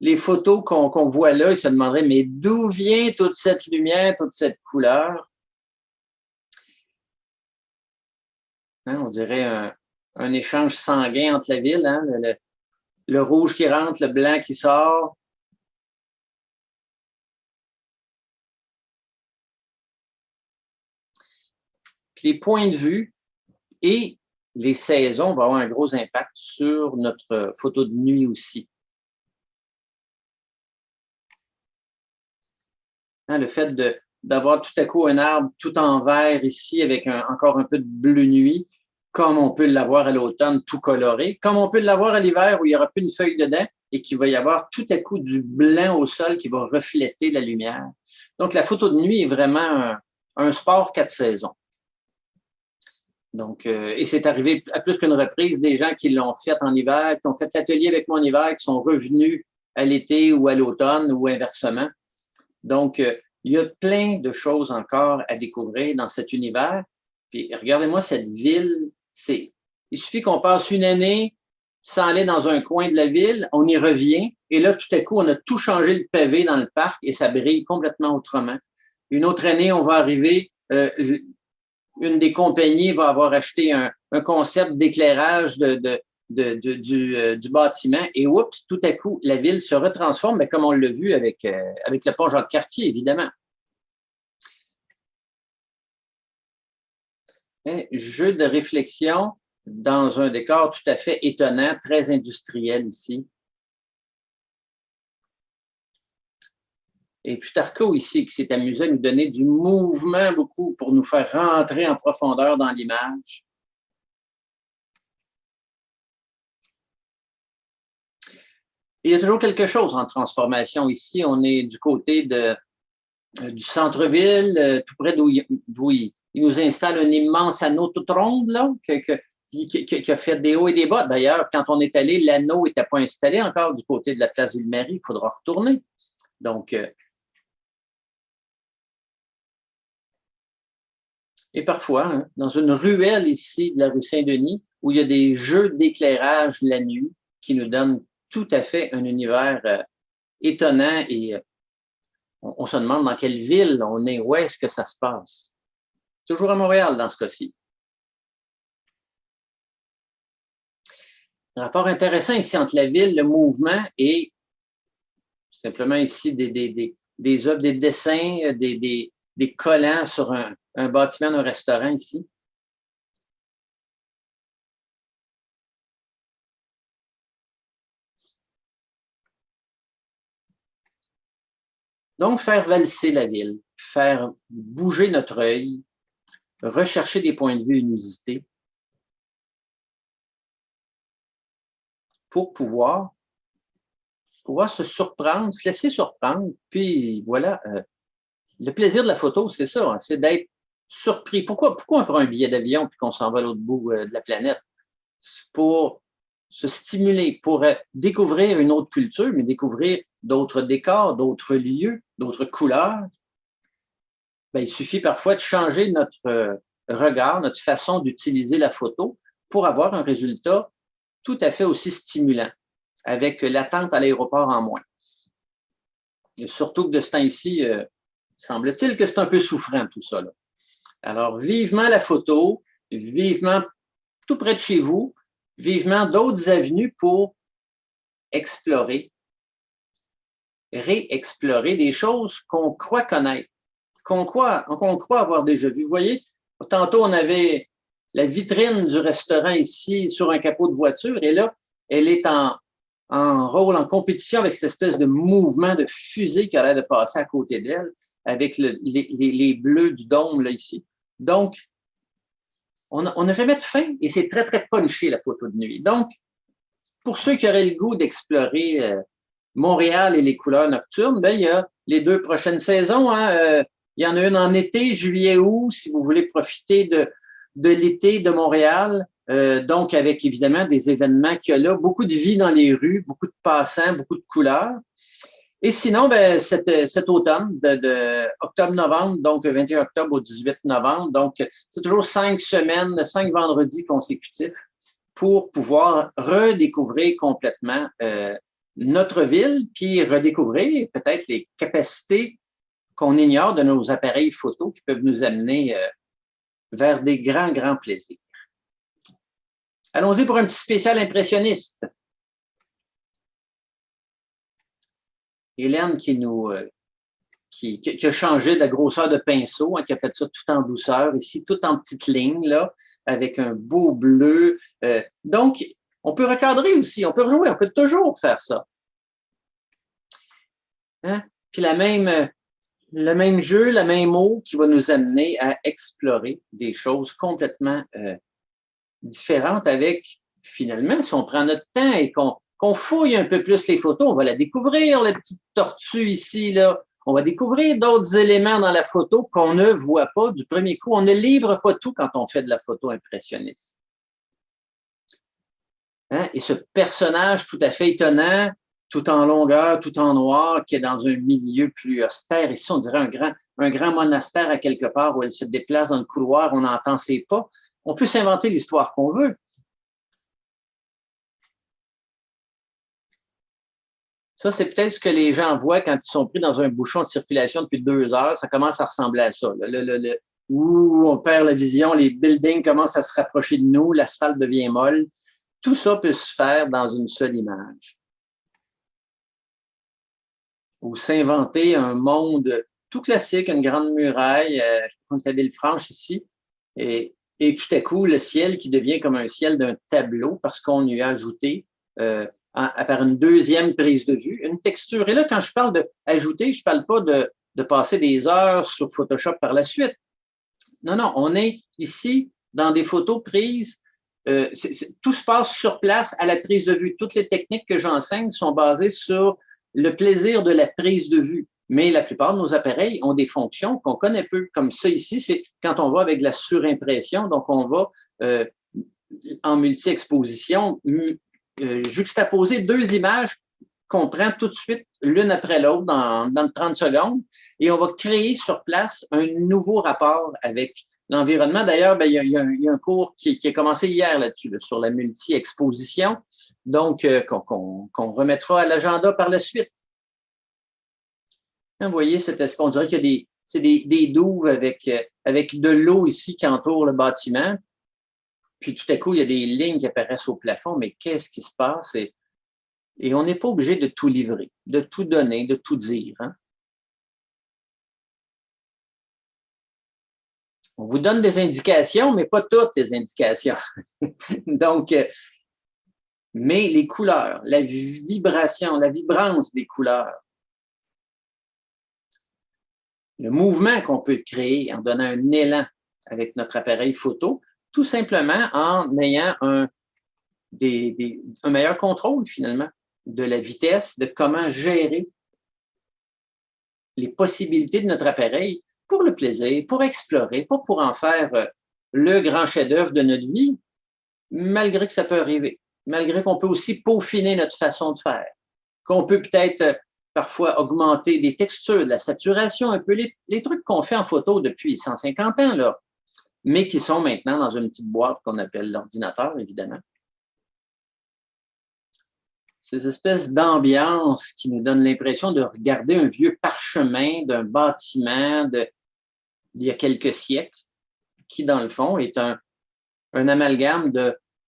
qu'on voit là, il se demanderait, mais d'où vient toute cette lumière, toute cette couleur? Hein, on dirait un échange sanguin entre la ville, hein, le rouge qui rentre, le blanc qui sort. Puis les points de vue et les saisons vont avoir un gros impact sur notre photo de nuit aussi. Hein, le fait d'avoir tout à coup un arbre tout en vert ici avec encore un peu de bleu nuit, comme on peut l'avoir à l'automne tout coloré, comme on peut l'avoir à l'hiver où il n'y aura plus une feuille dedans et qu'il va y avoir tout à coup du blanc au sol qui va refléter la lumière. Donc, la photo de nuit est vraiment un sport 4 saisons. Donc, et c'est arrivé à plus qu'une reprise, des gens qui l'ont fait en hiver, qui ont fait l'atelier avec moi en hiver, qui sont revenus à l'été ou à l'automne ou inversement. Donc, il y a plein de choses encore à découvrir dans cet univers. Puis, regardez-moi cette ville. Il suffit qu'on passe une année sans aller dans un coin de la ville, on y revient, et là, tout à coup, on a tout changé le pavé dans le parc et ça brille complètement autrement. Une autre année, on va arriver, une des compagnies va avoir acheté un concept d'éclairage du bâtiment et oups, tout à coup, la ville se retransforme, mais comme on l'a vu avec le pont Jacques-Cartier, évidemment. Un jeu de réflexion dans un décor tout à fait étonnant, très industriel ici. Et Plutarco ici, qui s'est amusé à nous donner du mouvement beaucoup pour nous faire rentrer en profondeur dans l'image. Il y a toujours quelque chose en transformation ici. On est du côté du centre-ville, tout près d'où il nous installe un immense anneau tout rond, là, qui a fait des hauts et des bas. D'ailleurs, quand on est allé, l'anneau n'était pas installé encore du côté de la place Ville-Marie. Il faudra retourner. Donc, et parfois, hein, dans une ruelle ici de la rue Saint-Denis, où il y a des jeux d'éclairage la nuit qui nous donnent tout à fait un univers étonnant et on se demande dans quelle ville on est, où est-ce que ça se passe. Toujours à Montréal dans ce cas-ci. Un rapport intéressant ici entre la ville, le mouvement et simplement ici des œuvres, des dessins, des collants sur un bâtiment d'un restaurant ici. Donc, faire valser la ville, faire bouger notre œil, rechercher des points de vue inusités pour pouvoir se surprendre, se laisser surprendre. Puis voilà, le plaisir de la photo, c'est ça, hein, c'est d'être surpris. Pourquoi on prend un billet d'avion puis qu'on s'en va à l'autre bout de la planète? C'est pour se stimuler, pour découvrir une autre culture, mais découvrir d'autres décors, d'autres lieux, d'autres couleurs. Bien, il suffit parfois de changer notre regard, notre façon d'utiliser la photo pour avoir un résultat tout à fait aussi stimulant, avec l'attente à l'aéroport en moins. Et surtout que de ce temps-ci, semble-t-il que c'est un peu souffrant tout ça, là. Alors, vivement la photo, vivement, tout près de chez vous, vivement d'autres avenues pour explorer, réexplorer des choses qu'on croit connaître, qu'on croit avoir déjà vues. Vous voyez, tantôt, on avait la vitrine du restaurant ici sur un capot de voiture et là, elle est en rôle, en compétition avec cette espèce de mouvement de fusée qui a l'air de passer à côté d'elle avec les bleus du dôme là ici. Donc, on n'a jamais de fin et c'est très, très punché la photo de nuit. Donc, pour ceux qui auraient le goût d'explorer Montréal et les couleurs nocturnes, ben, il y a les 2 prochaines saisons. Hein, il y en a une en été, juillet, août, si vous voulez profiter de l'été de Montréal. Donc, avec évidemment des événements qu'il y a là, beaucoup de vie dans les rues, beaucoup de passants, beaucoup de couleurs. Et sinon, ben, cet automne, de octobre-novembre, donc 21 octobre au 18 novembre, donc c'est toujours 5 semaines, 5 vendredis consécutifs pour pouvoir redécouvrir complètement notre ville, puis redécouvrir peut-être les capacités qu'on ignore de nos appareils photo qui peuvent nous amener vers des grands, grands plaisirs. Allons-y pour un petit spécial impressionniste. Hélène qui a changé de grosseur de pinceau, hein, qui a fait ça tout en douceur, ici, tout en petites lignes, là, avec un beau bleu. Donc, on peut recadrer aussi, on peut rejouer, on peut toujours faire ça. Hein? Puis le même jeu, la même mot qui va nous amener à explorer des choses complètement différentes avec, finalement, si on prend notre temps et qu'on fouille un peu plus les photos, on va la découvrir, la petite tortue ici, là. On va découvrir d'autres éléments dans la photo qu'on ne voit pas du premier coup. On ne livre pas tout quand on fait de la photo impressionniste. Hein? Et ce personnage tout à fait étonnant, tout en longueur, tout en noir, qui est dans un milieu plus austère. Ici, on dirait un grand monastère à quelque part où elle se déplace dans le couloir, on entend ses pas. On peut s'inventer l'histoire qu'on veut. Ça, c'est peut-être ce que les gens voient quand ils sont pris dans un bouchon de circulation depuis 2 heures. Ça commence à ressembler à ça. Où on perd la vision, les buildings commencent à se rapprocher de nous, l'asphalte devient molle. Tout ça peut se faire dans une seule image. Ou s'inventer un monde tout classique, une grande muraille, je pense que la Villefranche ici, et tout à coup, le ciel qui devient comme un ciel d'un tableau parce qu'on y a ajouté par une deuxième prise de vue, une texture. Et là, quand je parle d'ajouter, je ne parle pas de passer des heures sur Photoshop par la suite. Non, non, on est ici dans des photos prises. Tout se passe sur place à la prise de vue. Toutes les techniques que j'enseigne sont basées sur le plaisir de la prise de vue. Mais la plupart de nos appareils ont des fonctions qu'on connaît peu. Comme ça ici, c'est quand on va avec de la surimpression. Donc, on va en multi-exposition juxtaposer 2 images qu'on prend tout de suite l'une après l'autre dans 30 secondes et on va créer sur place un nouveau rapport avec l'environnement. D'ailleurs, ben, il y a un cours qui a commencé hier là-dessus, là, sur la multi-exposition, donc qu'on remettra à l'agenda par la suite. Vous voyez, est-ce qu'on dirait qu'il y a des douves avec de l'eau ici qui entoure le bâtiment. Puis tout à coup, il y a des lignes qui apparaissent au plafond, mais qu'est-ce qui se passe? Et on n'est pas obligé de tout livrer, de tout donner, de tout dire. Hein? On vous donne des indications, mais pas toutes les indications. Donc, mais les couleurs, la vibration, la vibrance des couleurs, le mouvement qu'on peut créer en donnant un élan avec notre appareil photo, tout simplement en ayant un meilleur contrôle finalement de la vitesse, de comment gérer les possibilités de notre appareil pour le plaisir, pour explorer, pas pour en faire le grand chef-d'œuvre de notre vie, malgré que ça peut arriver, malgré qu'on peut aussi peaufiner notre façon de faire, qu'on peut peut-être parfois augmenter des textures, de la saturation, un peu les trucs qu'on fait en photo depuis 150 ans, là, mais qui sont maintenant dans une petite boîte qu'on appelle l'ordinateur, évidemment. Ces espèces d'ambiance qui nous donnent l'impression de regarder un vieux parchemin d'un bâtiment d'il y a quelques siècles, qui, dans le fond, est un amalgame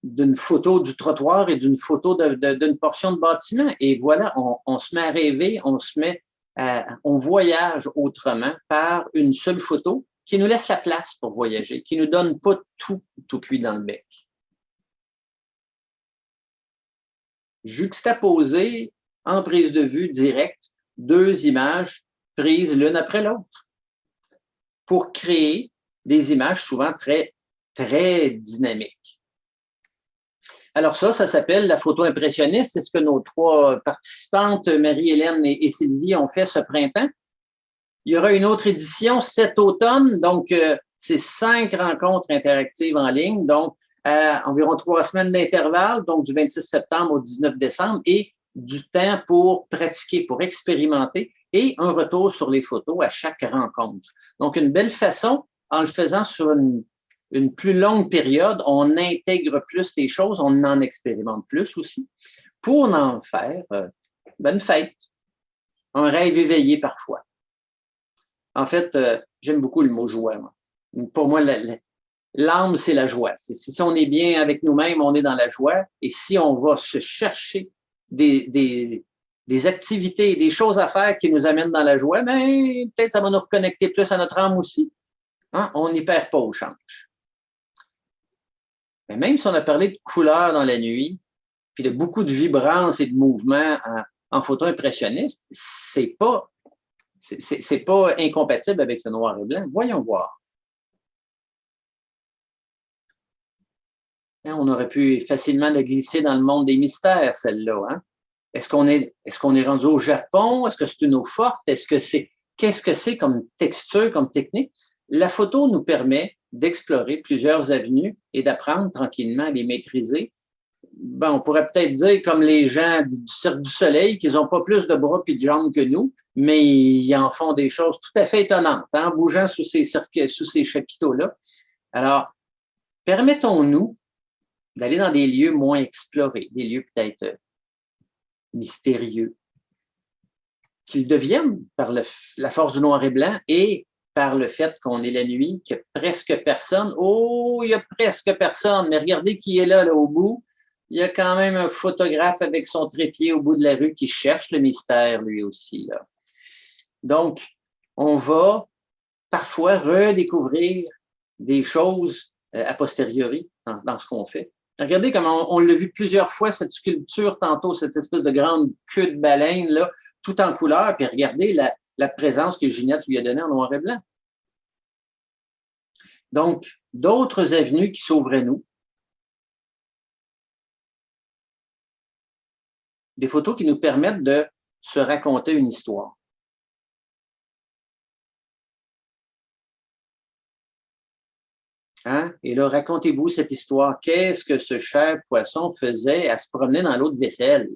d'une photo du trottoir et d'une photo d'une portion de bâtiment. Et voilà, on se met à rêver, on voyage autrement par une seule photo qui nous laisse la place pour voyager, qui ne nous donne pas tout cuit dans le bec. Juxtaposer en prise de vue directe deux images prises l'une après l'autre pour créer des images souvent très, très dynamiques. Alors ça s'appelle la photo impressionniste. C'est ce que nos trois participantes, Marie-Hélène et Sylvie, ont fait ce printemps. Il y aura une autre édition cet automne, donc c'est 5 rencontres interactives en ligne, donc environ 3 semaines d'intervalle, donc du 26 septembre au 19 décembre, et du temps pour pratiquer, pour expérimenter, et un retour sur les photos à chaque rencontre. Donc, une belle façon, en le faisant sur une plus longue période, on intègre plus les choses, on en expérimente plus aussi, pour en faire une fête, un rêve éveillé parfois. En fait, j'aime beaucoup le mot joie. Moi. Pour moi, l'âme, c'est la joie. Si on est bien avec nous-mêmes, on est dans la joie. Et si on va se chercher des activités, des choses à faire qui nous amènent dans la joie, ben, peut-être ça va nous reconnecter plus à notre âme aussi. Hein? On n'y perd pas au change. Mais même si on a parlé de couleurs dans la nuit, puis de beaucoup de vibrance et de mouvement en photo impressionniste, c'est pas incompatible avec le noir et blanc. Voyons voir. On aurait pu facilement la glisser dans le monde des mystères, celle-là. Hein? Est-ce qu'on est rendu au Japon? Est-ce que c'est une eau forte? Qu'est-ce que c'est comme texture, comme technique? La photo nous permet d'explorer plusieurs avenues et d'apprendre tranquillement à les maîtriser. Ben, on pourrait peut-être dire, comme les gens du Cirque du Soleil, qu'ils n'ont pas plus de bras et de jambes que nous, mais ils en font des choses tout à fait étonnantes, hein, en bougeant sous ces chapiteaux-là. Alors, permettons-nous d'aller dans des lieux moins explorés, des lieux peut-être mystérieux, qu'ils deviennent par la force du noir et blanc et par le fait qu'on est la nuit, qu'il n'y a presque personne. Oh, il y a presque personne, mais regardez qui est là au bout. Il y a quand même un photographe avec son trépied au bout de la rue qui cherche le mystère, lui aussi. Là. Donc, on va parfois redécouvrir des choses a posteriori dans ce qu'on fait. Regardez comment on l'a vu plusieurs fois, cette sculpture tantôt, cette espèce de grande queue de baleine, là, tout en couleur, puis regardez la présence que Ginette lui a donnée en noir et blanc. Donc, d'autres avenues qui s'ouvrent à nous. Des photos qui nous permettent de se raconter une histoire. Hein? Et là, racontez-vous cette histoire. Qu'est-ce que ce cher poisson faisait à se promener dans l'eau de vaisselle?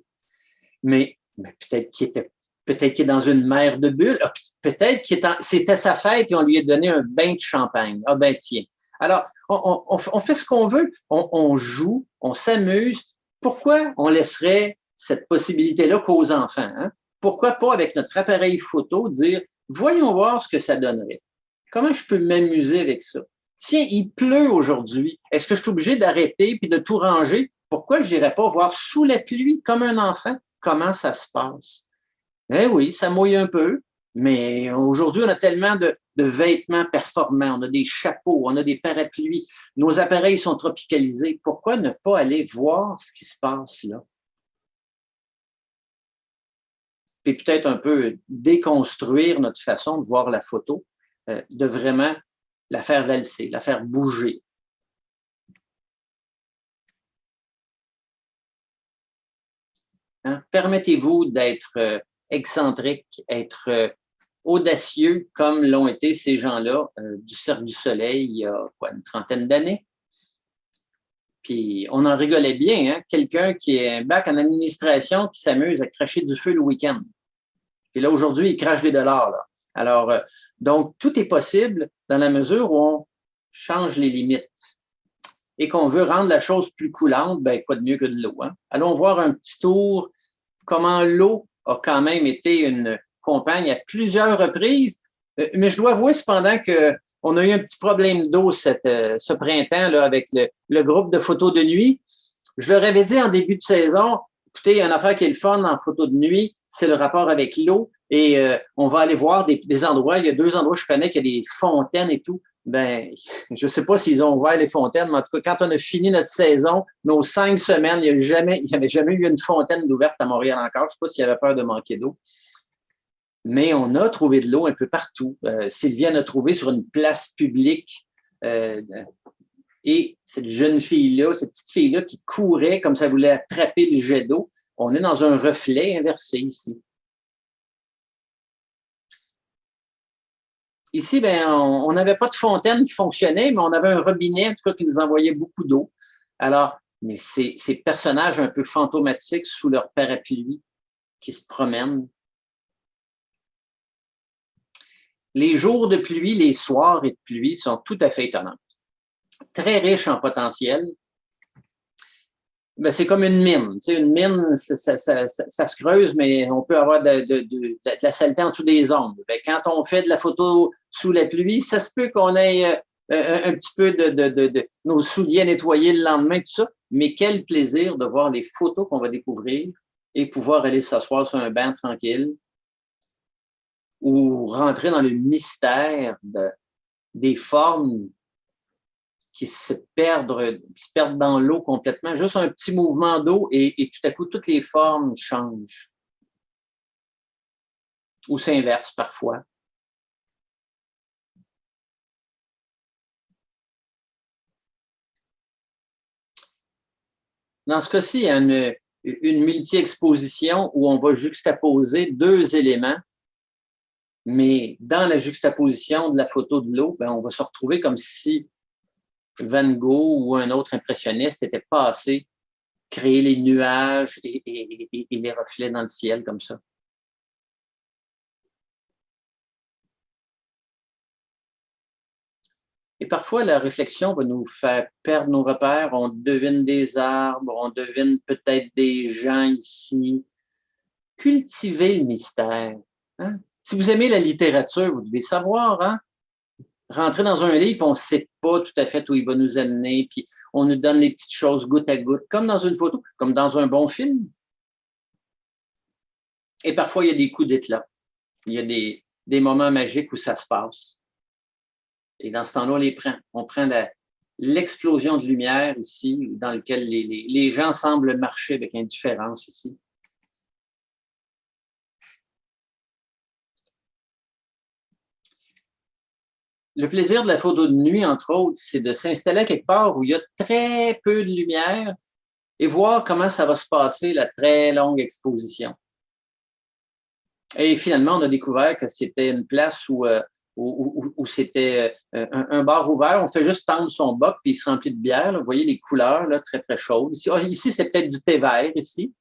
Mais peut-être qu'il est dans une mer de bulles. Peut-être que c'était sa fête et on lui a donné un bain de champagne. Ah ben tiens. Alors, on fait ce qu'on veut. On joue, on s'amuse. Pourquoi on laisserait cette possibilité-là qu'aux enfants? Hein? Pourquoi pas, avec notre appareil photo, dire « Voyons voir ce que ça donnerait. Comment je peux m'amuser avec ça? Tiens, il pleut aujourd'hui. Est-ce que je suis obligé d'arrêter puis de tout ranger? Pourquoi je n'irais pas voir sous la pluie, comme un enfant, comment ça se passe? » Eh oui, ça mouille un peu, mais aujourd'hui, on a tellement de vêtements performants, on a des chapeaux, on a des parapluies, nos appareils sont tropicalisés. Pourquoi ne pas aller voir ce qui se passe là? Puis peut-être un peu déconstruire notre façon de voir la photo, de vraiment la faire valser, la faire bouger. Hein? Permettez-vous d'être excentrique, être audacieux comme l'ont été ces gens-là du Cirque du Soleil il y a une trentaine d'années. Puis on en rigolait bien, hein? Quelqu'un qui est un bac en administration qui s'amuse à cracher du feu le week-end. Et là, aujourd'hui, il crache des dollars. Là. Alors, donc, tout est possible dans la mesure où on change les limites et qu'on veut rendre la chose plus coulante, ben, quoi de mieux que de l'eau. Hein? Allons voir un petit tour comment l'eau a quand même été une compagne à plusieurs reprises. Mais je dois avouer cependant que On a eu un petit problème d'eau ce printemps là, avec le groupe de photos de nuit. Je leur avais dit en début de saison, écoutez, il y a une affaire qui est le fun en photo de nuit, c'est le rapport avec l'eau. Et on va aller voir des endroits. Il y a 2 endroits que je connais, qu'il y a des fontaines et tout. Ben, je ne sais pas s'ils ont ouvert les fontaines, mais en tout cas, quand on a fini notre saison, nos 5 semaines, il n'y avait jamais eu une fontaine d'ouverte à Montréal encore. Je ne sais pas s'il y avait peur de manquer d'eau. Mais on a trouvé de l'eau un peu partout. Sylviane a trouvé sur une place publique. Et cette jeune fille-là, cette petite fille-là qui courait comme ça voulait attraper le jet d'eau, on est dans un reflet inversé ici. Ici, ben, on n'avait pas de fontaine qui fonctionnait, mais on avait un robinet, en tout cas, qui nous envoyait beaucoup d'eau. Alors, mais ces personnages un peu fantomatiques sous leur parapluie qui se promènent. Les jours de pluie, les soirs de pluie sont tout à fait étonnants. Très riches en potentiel. Ben, c'est comme une mine. Tu sais, une mine, ça se creuse, mais on peut avoir de la saleté en dessous des ondes. Ben, quand on fait de la photo sous la pluie, ça se peut qu'on ait un petit peu de nos souliers nettoyés le lendemain, tout ça. Mais quel plaisir de voir les photos qu'on va découvrir et pouvoir aller s'asseoir sur un banc tranquille ou rentrer dans le mystère des formes qui se perdent dans l'eau complètement. Juste un petit mouvement d'eau et tout à coup, toutes les formes changent. Ou s'inversent parfois. Dans ce cas-ci, il y a une multi-exposition où on va juxtaposer 2 éléments, mais dans la juxtaposition de la photo de l'eau, ben, on va se retrouver comme si Van Gogh ou un autre impressionniste était passé créer les nuages et les reflets dans le ciel comme ça. Et parfois, la réflexion va nous faire perdre nos repères. On devine des arbres, on devine peut-être des gens ici. Cultivez le mystère. Hein? Si vous aimez la littérature, vous devez savoir, hein? Rentrer dans un livre, on ne sait pas tout à fait où il va nous amener, puis on nous donne les petites choses goutte à goutte, comme dans une photo, comme dans un bon film. Et parfois, il y a des coups d'éclat. Il y a des moments magiques où ça se passe. Et dans ce temps-là, on les prend. On prend l'explosion de lumière ici, dans lequel les gens semblent marcher avec indifférence ici. Le plaisir de la photo de nuit, entre autres, c'est de s'installer quelque part où il y a très peu de lumière et voir comment ça va se passer, la très longue exposition. Et finalement, on a découvert que c'était une place où c'était un bar ouvert. On fait juste tendre son boc, puis il se remplit de bière. Là. Vous voyez les couleurs là, très, très chaudes. Ici c'est peut-être du thé vert, ici.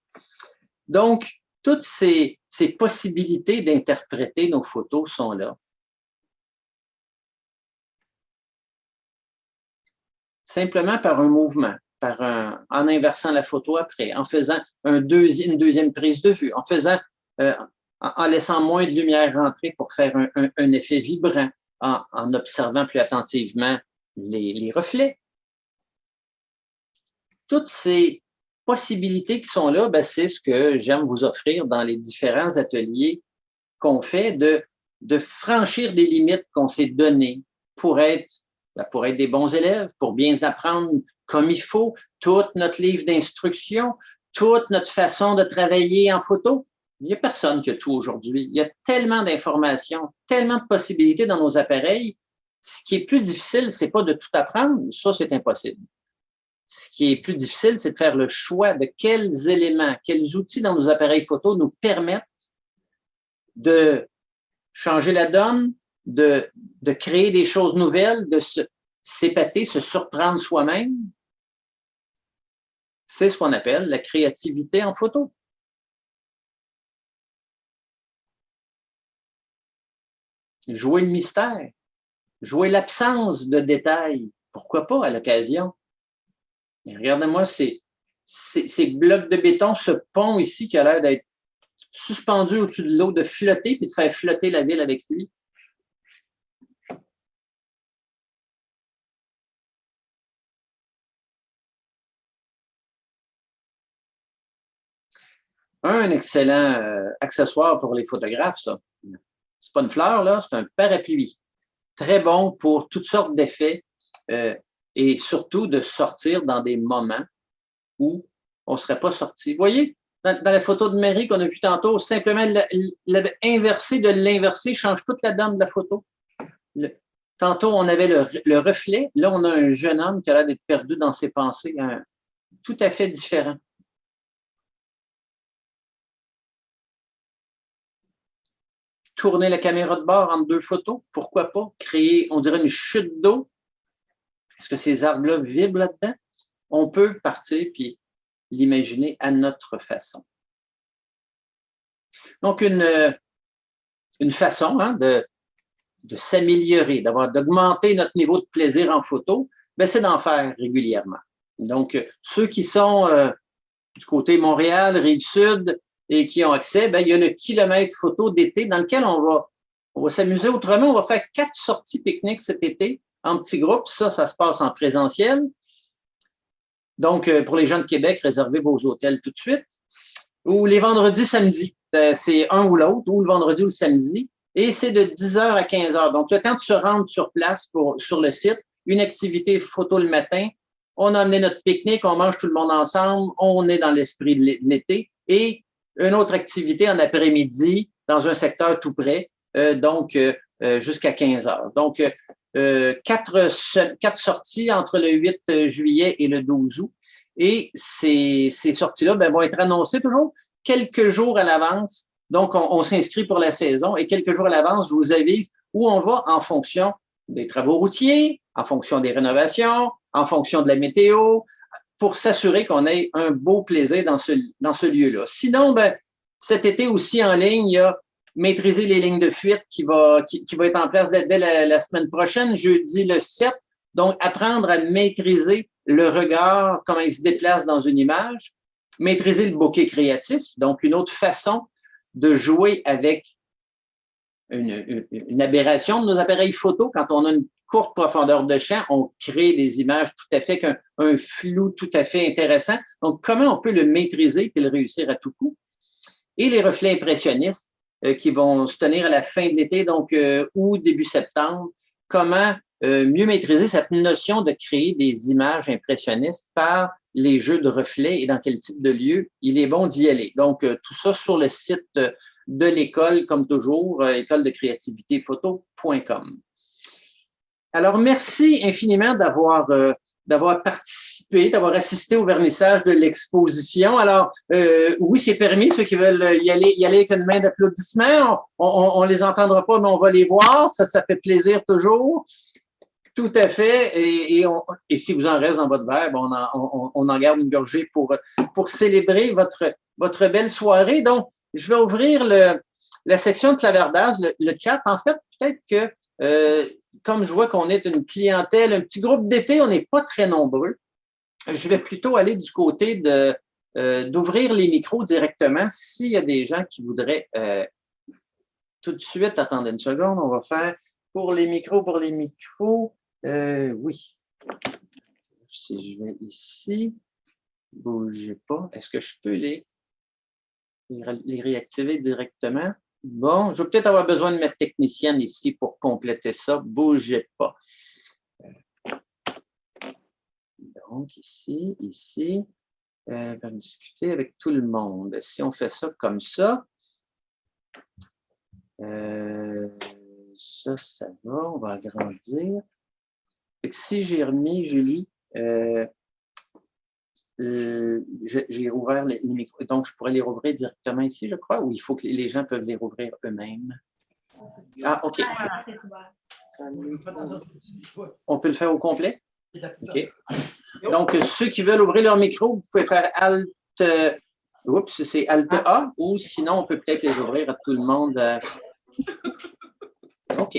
Donc, toutes ces possibilités d'interpréter nos photos sont là. Simplement par un mouvement, en inversant la photo après, en faisant une deuxième prise de vue, en laissant moins de lumière rentrer pour faire un effet vibrant, en observant plus attentivement les reflets. Toutes ces possibilités qui sont là, ben, c'est ce que j'aime vous offrir dans les différents ateliers qu'on fait, de franchir des limites qu'on s'est données pour être des bons élèves, pour bien apprendre comme il faut, tout notre livre d'instruction, toute notre façon de travailler en photo. Il n'y a personne qui a tout aujourd'hui. Il y a tellement d'informations, tellement de possibilités dans nos appareils. Ce qui est plus difficile, c'est pas de tout apprendre. Ça, c'est impossible. Ce qui est plus difficile, c'est de faire le choix de quels éléments, quels outils dans nos appareils photo nous permettent de changer la donne, de créer des choses nouvelles, de s'épater, se surprendre soi-même. C'est ce qu'on appelle la créativité en photo. Jouer le mystère, jouer l'absence de détails. Pourquoi pas à l'occasion? Regardez-moi ces blocs de béton, ce pont ici qui a l'air d'être suspendu au-dessus de l'eau, de flotter, puis de faire flotter la ville avec lui. Un excellent accessoire pour les photographes, ça. C'est pas une fleur, là, c'est un parapluie. Très bon pour toutes sortes d'effets et surtout de sortir dans des moments où on ne serait pas sorti. Vous voyez, dans la photo de Mary qu'on a vue tantôt, simplement l'inverser de l'inverser change toute la donne de la photo. Tantôt, on avait le reflet. Là, on a un jeune homme qui a l'air d'être perdu dans ses pensées, tout à fait différent. Tourner la caméra de bord entre deux photos, pourquoi pas? Créer, on dirait, une chute d'eau. Est-ce que ces arbres-là vibrent là-dedans? On peut partir puis l'imaginer à notre façon. Donc, une façon de s'améliorer, d'augmenter notre niveau de plaisir en photo, c'est d'en faire régulièrement. Donc, ceux qui sont du côté Montréal, Rive-Sud, et qui ont accès, il y a le kilomètre photo d'été dans lequel on va s'amuser autrement. On va faire 4 sorties pique-nique cet été en petits groupes. Ça se passe en présentiel. Donc, pour les gens de Québec, réservez vos hôtels tout de suite. Ou les vendredis, samedis. C'est un ou l'autre, ou le vendredi ou le samedi. Et c'est de 10h à 15h. Donc, le temps de se rendre sur place sur le site, une activité photo le matin. On a amené notre pique-nique, on mange tout le monde ensemble, on est dans l'esprit de l'été. Et une autre activité en après-midi dans un secteur tout près, donc jusqu'à 15h. Donc, 4 sorties entre le 8 juillet et le 12 août. Et ces sorties-là vont être annoncées toujours quelques jours à l'avance. Donc, on s'inscrit pour la saison et quelques jours à l'avance, je vous avise où on va en fonction des travaux routiers, en fonction des rénovations, en fonction de la météo, pour s'assurer qu'on ait un beau plaisir dans ce lieu-là. Sinon, cet été aussi en ligne, il y a maîtriser les lignes de fuite qui va être en place dès la semaine prochaine, jeudi le 7. Donc, apprendre à maîtriser le regard, comment il se déplace dans une image, maîtriser le bokeh créatif, donc une autre façon de jouer avec une aberration de nos appareils photo. Quand on a une courte profondeur de champ, on crée des images tout à fait un flou tout à fait intéressant. Donc, comment on peut le maîtriser et le réussir à tout coup? Et les reflets impressionnistes qui vont se tenir à la fin de l'été, donc août, début septembre. Comment mieux maîtriser cette notion de créer des images impressionnistes par les jeux de reflets et dans quel type de lieu il est bon d'y aller. Donc, tout ça sur le site de l'école, comme toujours, écoledecreativitéphoto.com. Alors, merci infiniment d'avoir participé, d'avoir assisté au vernissage de l'exposition. Alors, oui, c'est permis, ceux qui veulent y aller avec une main d'applaudissement. On les entendra pas, mais on va les voir. Ça fait plaisir toujours. Tout à fait. Et si vous en reste dans votre verre, on en garde une gorgée pour célébrer votre belle soirée. Donc, je vais ouvrir la section de clavardage, le chat. En fait, peut-être que comme je vois qu'on est une clientèle, un petit groupe d'été, on n'est pas très nombreux. Je vais plutôt aller du côté d'ouvrir les micros directement s'il y a des gens qui voudraient tout de suite. Attendez une seconde, on va faire pour les micros. Oui. Si je vais ici, bougez pas. Est-ce que je peux les réactiver directement? Bon, je vais peut-être avoir besoin de ma technicienne ici pour compléter ça. Bougez pas. Donc, ici, on va discuter avec tout le monde. Si on fait ça comme ça, ça va, on va agrandir. Fait que si j'ai remis, Julie, j'ai rouvert les micros. Donc, je pourrais les rouvrir directement ici, je crois, ou il faut que les gens peuvent les rouvrir eux-mêmes? Ah, OK. On peut le faire au complet? OK. Donc, ceux qui veulent ouvrir leur micro, vous pouvez faire Alt, c'est Alt A, ou sinon, on peut peut-être les ouvrir à tout le monde. OK.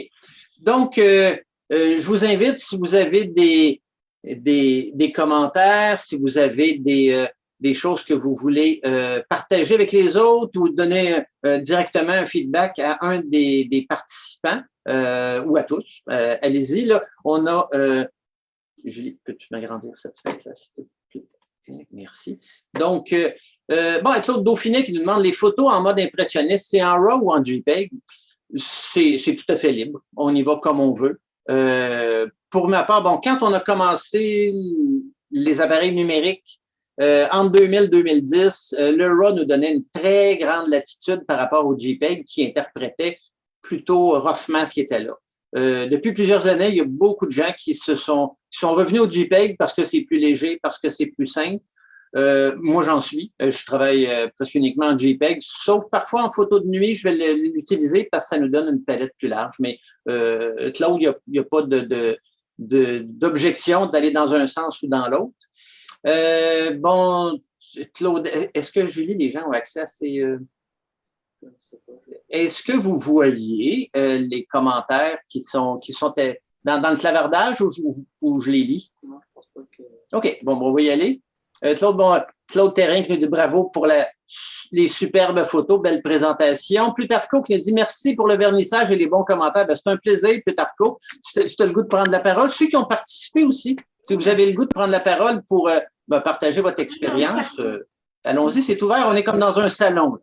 Donc, je vous invite, si vous avez des commentaires, si vous avez des choses que vous voulez partager avec les autres ou donner directement un feedback à un des participants ou à tous, allez-y. Là, on a... Julie, peux-tu m'agrandir cette fenêtre-là, s'il te plaît? Merci. Donc, Claude Dauphinet qui nous demande les photos en mode impressionniste, c'est en RAW ou en JPEG? C'est tout à fait libre. On y va comme on veut. Pour ma part, quand on a commencé les appareils numériques entre 2000 et 2010, le RAW nous donnait une très grande latitude par rapport au JPEG qui interprétait plutôt roughement ce qui était là. Depuis plusieurs années, il y a beaucoup de gens qui sont revenus au JPEG parce que c'est plus léger, parce que c'est plus simple. Moi, j'en suis. Je travaille presque uniquement en JPEG, sauf parfois en photo de nuit, je vais l'utiliser parce que ça nous donne une palette plus large. Mais Claude, il n'y a pas d'objection d'aller dans un sens ou dans l'autre. Claude, est-ce que Julie, les gens ont accès à ces... Est-ce que vous voyez les commentaires qui sont dans le clavardage ou je les lis? Non, je pense pas que... OK, on va y aller. Claude Terrain qui nous dit bravo pour les superbes photos, belle présentation. Plutarco qui nous dit merci pour le vernissage et les bons commentaires. C'est un plaisir, Plutarco. Si tu as le goût de prendre la parole, ceux qui ont participé aussi, si vous avez le goût de prendre la parole pour partager votre expérience, allons-y, c'est ouvert. On est comme dans un salon.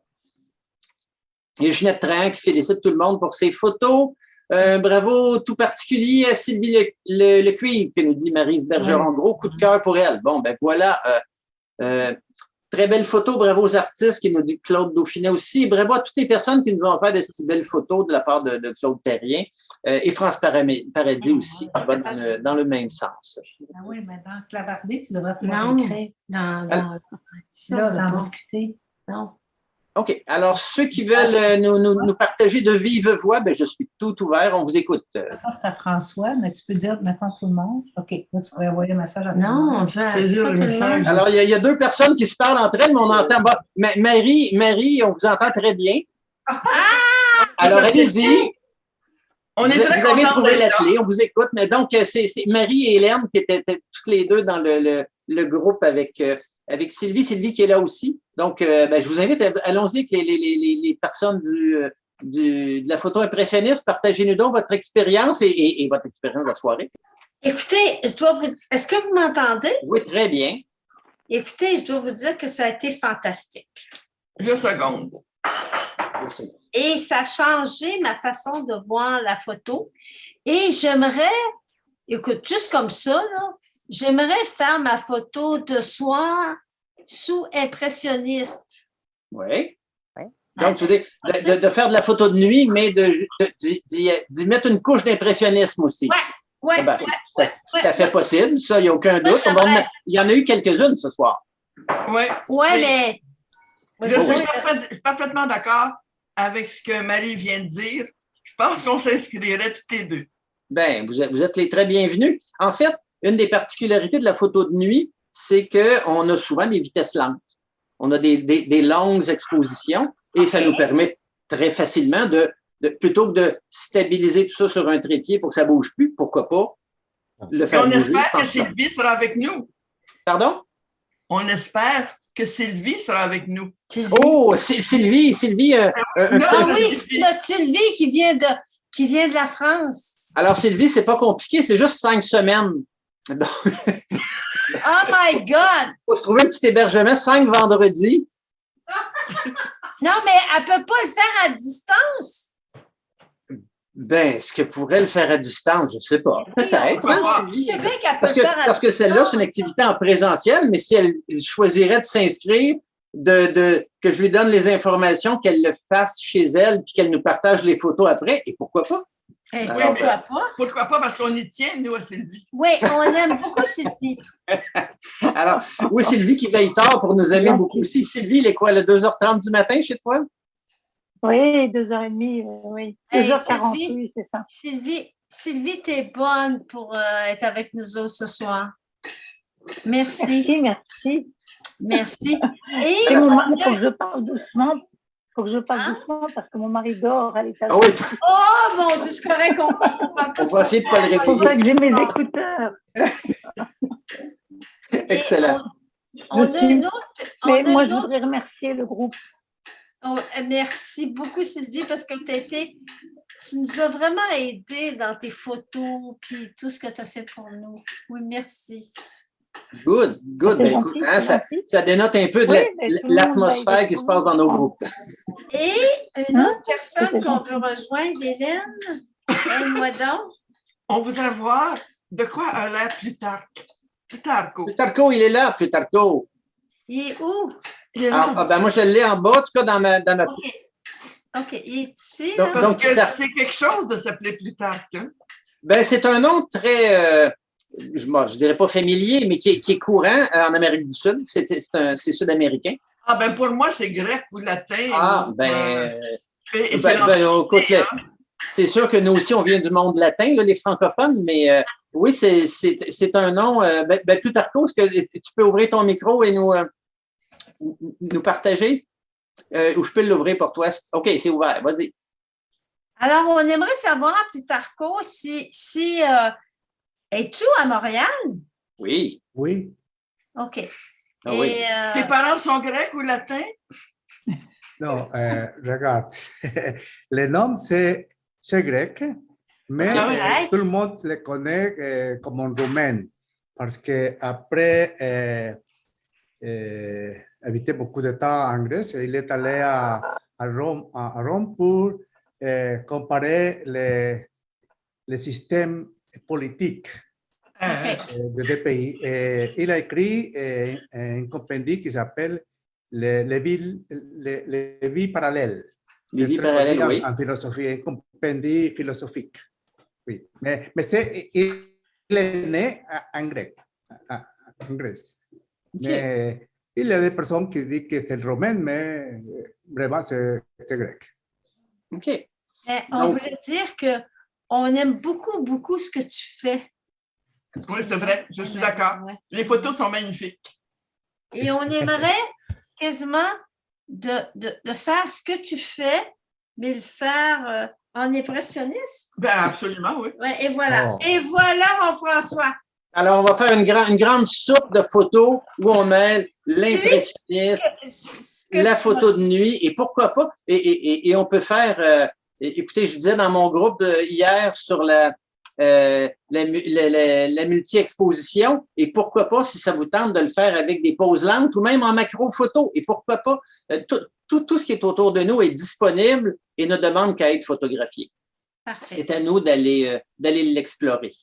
Il y a Ginette Trahan qui félicite tout le monde pour ses photos. Bravo tout particulier à Sylvie Le Cuivre, qui nous dit Maryse Bergeron. Gros coup de cœur pour elle. Voilà. Très belle photo. Bravo aux artistes, qui nous dit Claude Dauphinet aussi. Bravo à toutes les personnes qui nous ont fait de si belles photos de la part de Claude Terrien. Et France Paradis aussi, qui va dans le même sens. Ah oui, mais dans Clavardé, tu devrais pouvoir écrire. D'en discuter. Non. OK. Alors, ceux qui veulent nous partager de vive voix, je suis tout ouvert. On vous écoute. Ça, c'est à François, mais tu peux dire maintenant tout le monde. OK. Là, tu pourrais envoyer un message à tout le monde. Non, je vais saisir le message. Alors, il y a deux personnes qui se parlent entre elles, mais on entend. Marie, on vous entend très bien. Alors, allez-y. Vous avez trouvé la clé, on vous écoute. Mais donc, c'est Marie et Hélène qui étaient toutes les deux dans le groupe avec Sylvie qui est là aussi. Donc, je vous invite, allons-y avec les personnes de la photo impressionniste. Partagez-nous donc votre expérience et votre expérience de la soirée. Écoutez, est-ce que vous m'entendez? Oui, très bien. Écoutez, je dois vous dire que ça a été fantastique. Juste une seconde. Et ça a changé ma façon de voir la photo. Et j'aimerais, écoute, juste comme ça, là, j'aimerais faire ma photo de soir sous impressionniste. Oui. Donc, tu veux dire de faire de la photo de nuit, mais d'y mettre une couche d'impressionnisme aussi. Oui. C'est tout à fait possible, ça, il n'y a aucun doute. Il y en a eu quelques-unes ce soir. Oui. Oui, mais... Je suis parfaitement d'accord avec ce que Marie vient de dire. Je pense qu'on s'inscrirait toutes les deux. Vous êtes les très bienvenus. En fait, une des particularités de la photo de nuit, c'est qu'on a souvent des vitesses lentes. On a des longues expositions et ça nous permet très facilement plutôt que de stabiliser tout ça sur un trépied pour que ça ne bouge plus, pourquoi pas le faire bouger. On espère que Sylvie sera avec nous. Pardon? On espère que Sylvie sera avec nous. Oh, Sylvie. oui, notre Sylvie qui vient de la France. Alors, Sylvie, c'est pas compliqué, c'est juste 5 semaines. Donc... Oh my God! Il faut se trouver un petit hébergement 5 vendredis. Non, mais elle ne peut pas le faire à distance. Est-ce qu'elle pourrait le faire à distance? Je ne sais pas. Peut-être. Je sais bien qu'elle peut le faire à distance. Parce que celle-là, c'est une activité en présentiel, mais si elle choisirait de s'inscrire, que je lui donne les informations, qu'elle le fasse chez elle, puis qu'elle nous partage les photos après, et pourquoi pas? Pourquoi pas? Pourquoi pas? Parce qu'on y tient, nous, à Sylvie. Oui, on aime beaucoup Sylvie. Alors, oui, Sylvie qui veille tard pour nous aimer beaucoup aussi. Sylvie, il est quoi, le 2h30 du matin chez toi? Oui, 2h30, oui. 2h40, oui, c'est ça. Sylvie, tu es bonne pour être avec nous autres ce soir. Merci. Merci. Et il faut que je parle doucement. Parce que mon mari dort à l'étage. Ah oui. Oh, bon, c'est correct. On va essayer de ne pas le réveiller. C'est pour ça que j'ai mes écouteurs. Excellent. Mais moi, je voudrais remercier le groupe. Oh, merci beaucoup, Sylvie, parce que tu nous as vraiment aidés dans tes photos puis tout ce que tu as fait pour nous. Oui, merci. Good, good. C'est Ben, gentil, écoute, hein, c'est ça, gentil. ça dénote un peu de Oui, mais tout le monde l'atmosphère va qui aider se passe dans tout le nos monde. groupes. Et une Hein? autre personne C'était qu'on gentil. veut rejoindre, Hélène? Aide-moi donc. On voudrait voir de quoi a l'air Plutarque. Plutarque. Plutarco, il est là, Plutarco. Il est où? Il est là. Ben, moi, je l'ai en bas, en tout cas, dans ma. OK. OK, il est ici, Donc, là. Parce donc, que Plutarque. c'est quelque chose de s'appeler Plutarque. Hein? Ben, c'est un nom très, je dirais pas familier, mais qui est courant en Amérique du Sud. C'est sud-américain. Ah, ben pour moi, c'est grec ou latin. Ah, ou, ben, et c'est écoute, l'Antiquité, hein? c'est sûr que nous aussi, on vient du monde latin, là, les francophones, mais oui, c'est un nom. Plutarco, est-ce que tu peux ouvrir ton micro et nous partager? Ou je peux l'ouvrir pour toi? OK, c'est ouvert. Vas-y. Alors, on aimerait savoir, Plutarco, es-tu à Montréal? Oui. Oui, OK. Ah oui. Et, Tes parents sont grecs ou latins? non, regarde, le nom c'est grec, mais C'est grec. tout le monde le connaît comme un roumain parce que après habiter beaucoup de temps en Grèce, il est allé à Rome pour comparer les systèmes politiques OK. de deux pays. Et il a écrit un compendie qui s'appelle les vies parallèles. Les vies C'est très connu parallèles, oui. en philosophie, un compendie philosophique. Oui. Mais il est né en grec, en Grèce. OK. Mais il y a des personnes qui disent que c'est romain, mais vraiment c'est grec. OK. Mais on Donc- voulait dire qu'on aime beaucoup, beaucoup ce que tu fais. Oui, c'est vrai, je suis d'accord. Ouais. Les photos sont magnifiques. Et on aimerait quasiment de faire ce que tu fais, mais le faire en impressionnisme. Ben absolument, oui. Ouais, et voilà. Oh. Et voilà, mon François. Alors, on va faire une grande soupe de photos où on mêle l'impressionnisme, la photo de nuit et pourquoi pas. Et on peut faire, écoutez, je disais dans mon groupe hier sur la multi-exposition et pourquoi pas, si ça vous tente de le faire avec des poses lentes ou même en macro-photo. Et pourquoi pas, tout ce qui est autour de nous est disponible et ne demande qu'à être photographié. Parfait. C'est à nous d'aller l'explorer.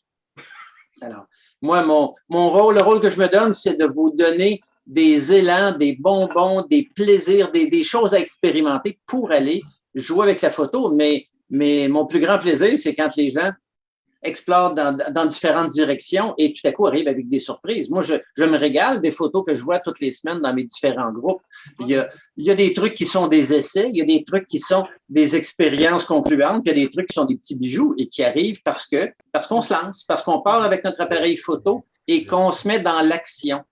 Alors, moi, le rôle que je me donne, c'est de vous donner des élans, des bonbons, des plaisirs, des choses à expérimenter pour aller jouer avec la photo. Mais mon plus grand plaisir, c'est quand les gens explorent dans différentes directions et tout à coup arrivent avec des surprises. Moi, je me régale des photos que je vois toutes les semaines dans mes différents groupes. Il y a des trucs qui sont des essais, il y a des trucs qui sont des expériences concluantes, il y a des trucs qui sont des petits bijoux et qui arrivent parce qu'on se lance, parce qu'on part avec notre appareil photo et qu'on se met dans l'action.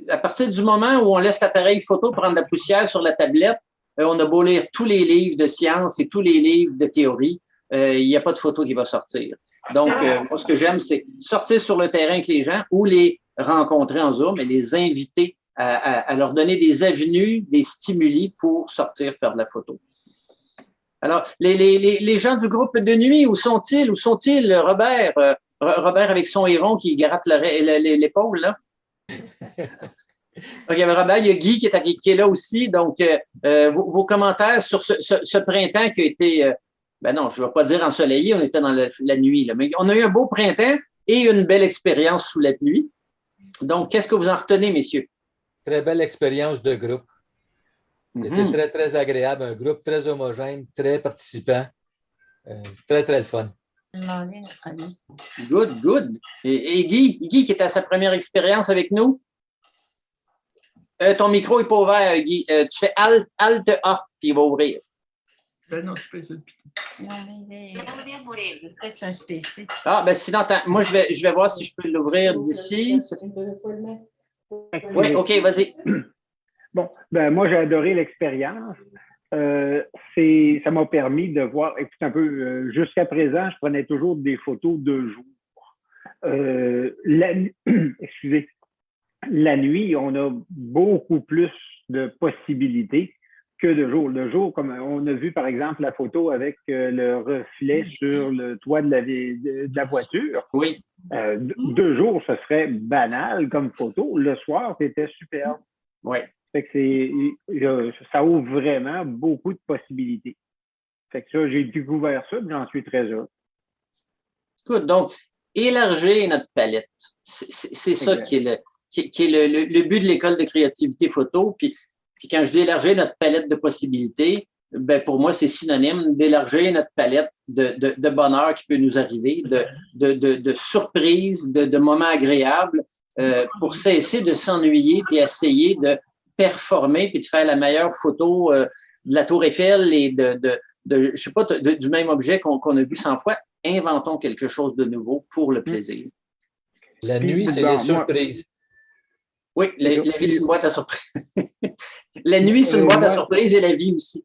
À partir du moment où on laisse l'appareil photo prendre la poussière sur la tablette, on a beau lire tous les livres de sciences et tous les livres de théorie, il n'y a pas de photo qui va sortir. Donc, moi, ce que j'aime, c'est sortir sur le terrain avec les gens ou les rencontrer en Zoom et les inviter à leur donner des avenues, des stimuli pour sortir faire de la photo. Alors, les gens du groupe de nuit, où sont-ils? Où sont-ils, Robert? Robert avec son héron qui gratte l'épaule, là. OK, Robert, il y a Guy qui est là aussi. Donc, vos commentaires sur ce printemps qui a été, ben non, je ne vais pas dire ensoleillé, on était dans la nuit, là, mais on a eu un beau printemps et une belle expérience sous la pluie. Donc, qu'est-ce que vous en retenez, messieurs? Très belle expérience de groupe. C'était très, très agréable. Un groupe très homogène, très participant. Très, très le fun. Demander notre ami. Good, good. Et Guy qui était à sa première expérience avec nous? Ton micro n'est pas ouvert, Guy. Tu fais Alt A, puis il va ouvrir. Ben non, tu peux essayer de piquer. Non, mais peut-être c'est un spécial. Ah, ben sinon, attends, moi, je vais voir si je peux l'ouvrir d'ici. Oui, OK, vas-y. Bon, ben moi, j'ai adoré l'expérience. Ça m'a permis de voir, écoute un peu, jusqu'à présent, je prenais toujours des photos de jour. Excusez, la nuit, on a beaucoup plus de possibilités que de jour. Le jour, comme on a vu par exemple la photo avec le reflet sur le toit de la voiture, Oui. 2 jours, ce serait banal comme photo. Le soir, c'était superbe. Oui. Fait que ça ouvre vraiment beaucoup de possibilités. Fait que ça, j'ai découvert ça, j'en suis très heureux. Écoute, donc, élargir notre palette. C'est ça qui est le but de l'école de créativité photo. Puis quand je dis élargir notre palette de possibilités, ben pour moi, c'est synonyme d'élargir notre palette de bonheur qui peut nous arriver, de surprises, de moments agréables, pour cesser de s'ennuyer puis essayer de performer puis de faire la meilleure photo de la Tour Eiffel et je sais pas, du même objet qu'on a vu 100 fois. Inventons quelque chose de nouveau pour le plaisir. La nuit, c'est les surprises. Oui, la vie, c'est une boîte à surprises. La nuit, c'est une boîte à surprises et la vie aussi.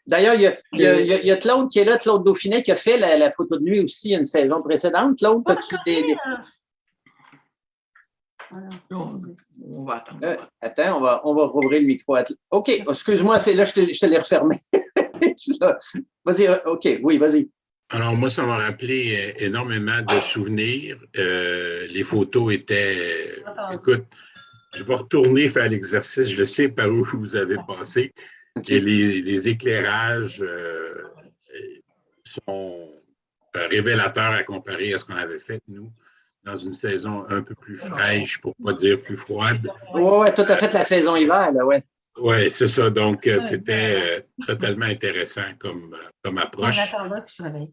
D'ailleurs, il y a Claude qui est là, Claude Dauphinet, qui a fait la photo de nuit aussi une saison précédente. Claude, as-tu des... On va attendre. Attends, on va rouvrir le micro. OK, excuse-moi, c'est là, je te l'ai refermé. Vas-y, OK, oui, vas-y. Alors, moi, ça m'a rappelé énormément de souvenirs. Les photos étaient... Écoute, je vais retourner faire l'exercice. Je sais par où vous avez passé. Okay. Et les éclairages sont révélateurs à comparer à ce qu'on avait fait, nous, dans une saison un peu plus fraîche, pour ne pas dire plus froide. Oui, tout à fait la saison hiver, là, oui. Oui, c'est ça. Donc, c'était totalement intéressant comme approche. On attendra puis se réveille.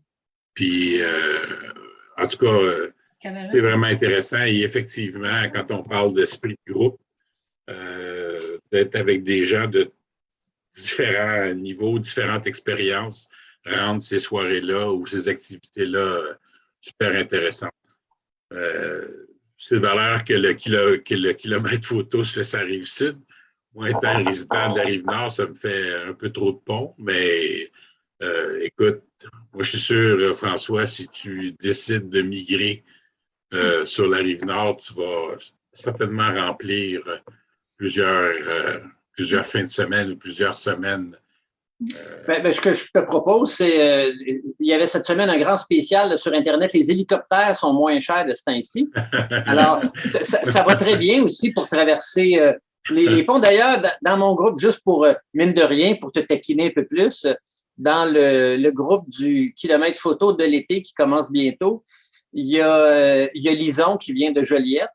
Puis, en tout cas, c'est vraiment intéressant. Et effectivement, quand on parle d'esprit de groupe, d'être avec des gens de différents niveaux, différentes expériences, rendre ces soirées-là ou ces activités-là super intéressantes. C'est de valeur que le kilomètre photo se fait sur la Rive-Sud. Moi, étant résident de la Rive-Nord, ça me fait un peu trop de pont, mais écoute, moi, je suis sûr, François, si tu décides de migrer sur la Rive-Nord, tu vas certainement remplir plusieurs fins de semaine ou plusieurs semaines. Ce que je te propose, c'est il y avait cette semaine un grand spécial sur Internet. Les hélicoptères sont moins chers de ce temps-ci. Alors, ça va très bien aussi pour traverser les ponts. D'ailleurs, dans mon groupe, juste pour, mine de rien, pour te taquiner un peu plus, dans le groupe du kilomètre photo de l'été qui commence bientôt, il y a Lison qui vient de Joliette.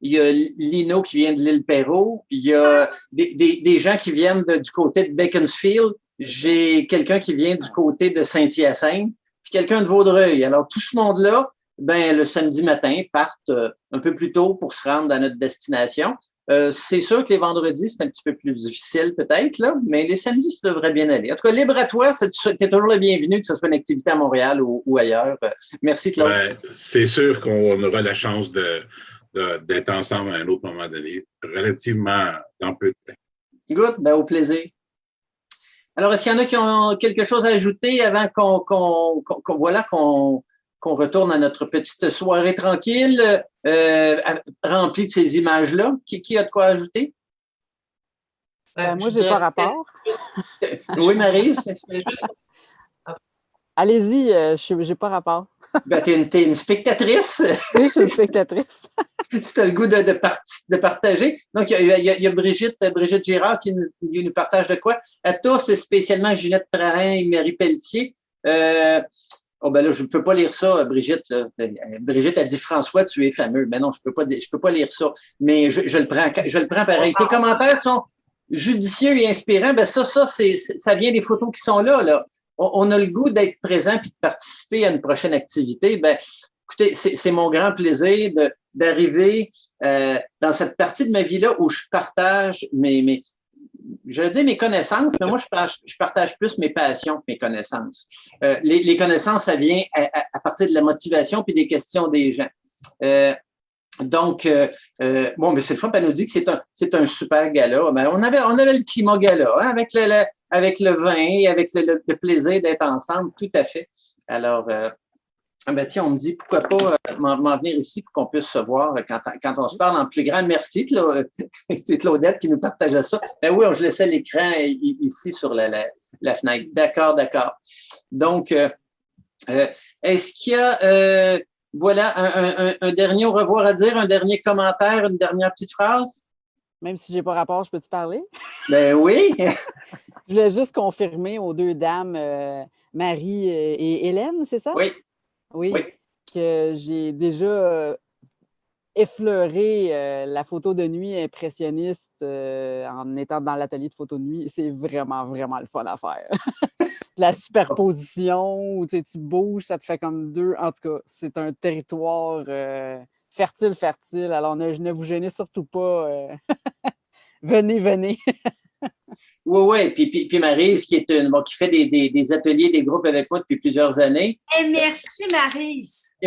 Il y a Lino qui vient de l'île Perrot. Il y a des gens qui viennent du côté de Beaconsfield. J'ai quelqu'un qui vient du côté de Saint-Hyacinthe, puis quelqu'un de Vaudreuil. Alors, tout ce monde-là, le samedi matin, partent un peu plus tôt pour se rendre à notre destination. C'est sûr que les vendredis, c'est un petit peu plus difficile peut-être, là, mais les samedis, ça devrait bien aller. En tout cas, libre à toi. Tu es toujours le bienvenu, que ce soit une activité à Montréal ou ailleurs. Merci, Claude. C'est sûr qu'on aura la chance d'être ensemble à un autre moment donné, relativement dans peu de temps. Good, au plaisir. Alors, est-ce qu'il y en a qui ont quelque chose à ajouter avant qu'on retourne à notre petite soirée tranquille, remplie de ces images-là? Qui a de quoi ajouter? Moi, je n'ai pas rapport. Oui, Maryse? Allez-y, je n'ai pas rapport. T'es une spectatrice. Oui, je suis une spectatrice. Tu as le goût de partager. Donc, il y a Brigitte Girard qui nous partage de quoi? À tous, et spécialement Ginette Trarin et Marie Pelletier. Là, je ne peux pas lire ça, Brigitte. Là. Brigitte a dit François, tu es fameux. Mais non, je peux pas lire ça. Mais je le prends pareil. Tes commentaires sont judicieux et inspirants. Ça vient des photos qui sont là. On a le goût d'être présent et de participer à une prochaine activité. Écoutez, c'est mon grand plaisir d'arriver dans cette partie de ma vie-là où je partage mes connaissances, mais moi, je partage plus mes passions que mes connaissances. Les connaissances, ça vient à partir de la motivation puis des questions des gens. Donc, mais cette fois, elle nous dit que c'est un super gala. Mais on avait le climat gala, hein, avec le vin, avec le plaisir d'être ensemble, tout à fait. Alors, tiens, on me dit pourquoi pas m'en venir ici pour qu'on puisse se voir quand on se parle en plus grand. Merci, c'est Claudette qui nous partageait ça. Oui, je laissais l'écran ici sur la fenêtre. D'accord. Donc, est-ce qu'il y a voilà un dernier au revoir à dire, un dernier commentaire, une dernière petite phrase. Même si je n'ai pas rapport, je peux te parler? Ben oui. Je voulais juste confirmer aux deux dames, Marie et Hélène, c'est ça? Oui. Oui. Que j'ai déjà effleuré la photo de nuit impressionniste en étant dans l'atelier de photo de nuit. C'est vraiment, vraiment le fun à faire. La superposition où tu bouges, ça te fait comme deux. En tout cas, c'est un territoire fertile. Alors, ne vous gênez surtout pas. Venez. Oui. Puis Maryse, qui fait des ateliers, des groupes avec moi depuis plusieurs années. Et merci, Maryse.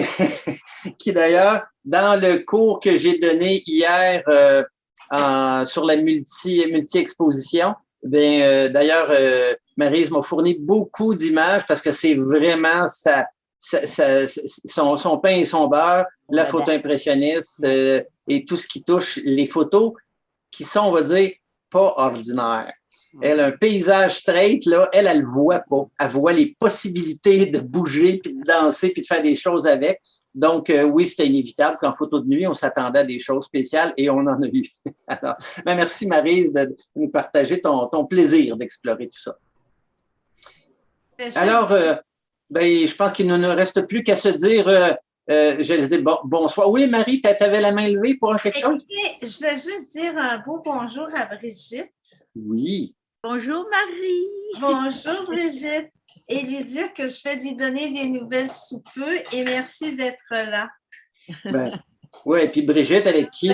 Qui d'ailleurs, dans le cours que j'ai donné hier sur la multi-exposition, d'ailleurs, Maryse m'a fourni beaucoup d'images parce que c'est vraiment son pain et son beurre, la photo impressionniste et tout ce qui touche les photos qui sont, on va dire, pas ordinaires. Elle a un paysage straight, là, elle le voit pas. Elle voit les possibilités de bouger, puis de danser, puis de faire des choses avec. Donc, oui, c'était inévitable qu'en photo de nuit, on s'attendait à des choses spéciales et on en a eu. Alors, merci Maryse de nous partager ton plaisir d'explorer tout ça. Alors, je pense qu'il ne nous reste plus qu'à se dire, j'allais dire bonsoir. Oui, Marie, tu avais la main levée pour quelque chose? Écoutez, je vais juste dire un beau bonjour à Brigitte. Oui. Bonjour Marie. Bonjour Brigitte. Et lui dire que je vais lui donner des nouvelles sous peu et merci d'être là. Oui, et puis Brigitte avec qui?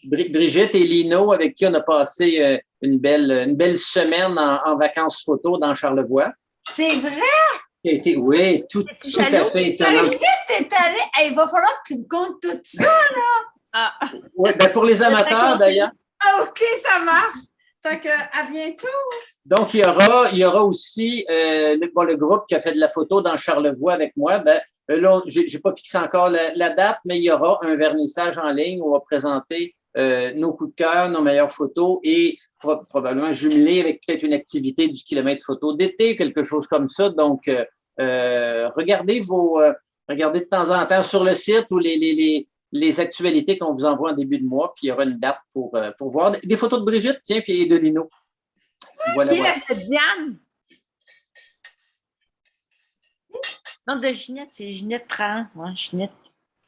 Brigitte et Lino avec qui on a passé une belle semaine en vacances photo dans Charlevoix. C'est vrai? Oui, tout à fait étonnant. Brigitte est allée. Il va falloir que tu me comptes tout ça, là. Oui, pour les amateurs d'ailleurs. Ah, OK, ça marche. Fait que, à bientôt. Donc, il y aura aussi le groupe qui a fait de la photo dans Charlevoix avec moi. Là, je n'ai pas fixé encore la date, mais il y aura un vernissage en ligne où on va présenter nos coups de cœur, nos meilleures photos et probablement jumelé avec peut-être une activité du kilomètre photo d'été, quelque chose comme ça. Donc, regardez de temps en temps sur le site ou les actualités qu'on vous envoie en début de mois, puis il y aura une date pour voir des photos de Brigitte, tiens, puis de Lino. Voilà. C'est Diane. Non, de Ginette, c'est Ginette Tran. Ouais, Ginette.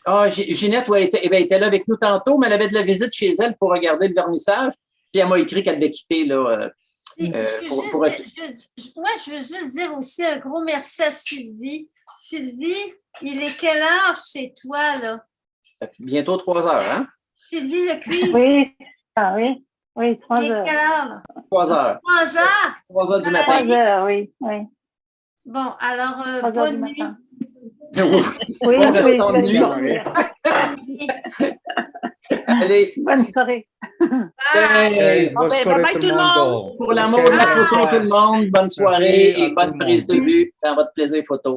Ah, Ginette, ouais, était là avec nous tantôt, mais elle avait de la visite chez elle pour regarder le vernissage, puis elle m'a écrit qu'elle devait quitter, là. Moi, je veux juste dire aussi un gros merci à Sylvie. Sylvie, il est quelle heure chez toi, là? Bientôt 3 heures, hein? Sylvie, le cuivre. Oui, 3 heures. Il est quelle heure, là? 3 heures. 3 heures? 3 heures du matin. 3 heures, oui. Bon, alors, bonne nuit. Oui, bon restant de nuit. Allez. Bonne soirée. Bonne soirée tout le monde. Pour l'amour de la photo, tout le monde, bonne soirée et bonne prise de vue dans votre plaisir photo.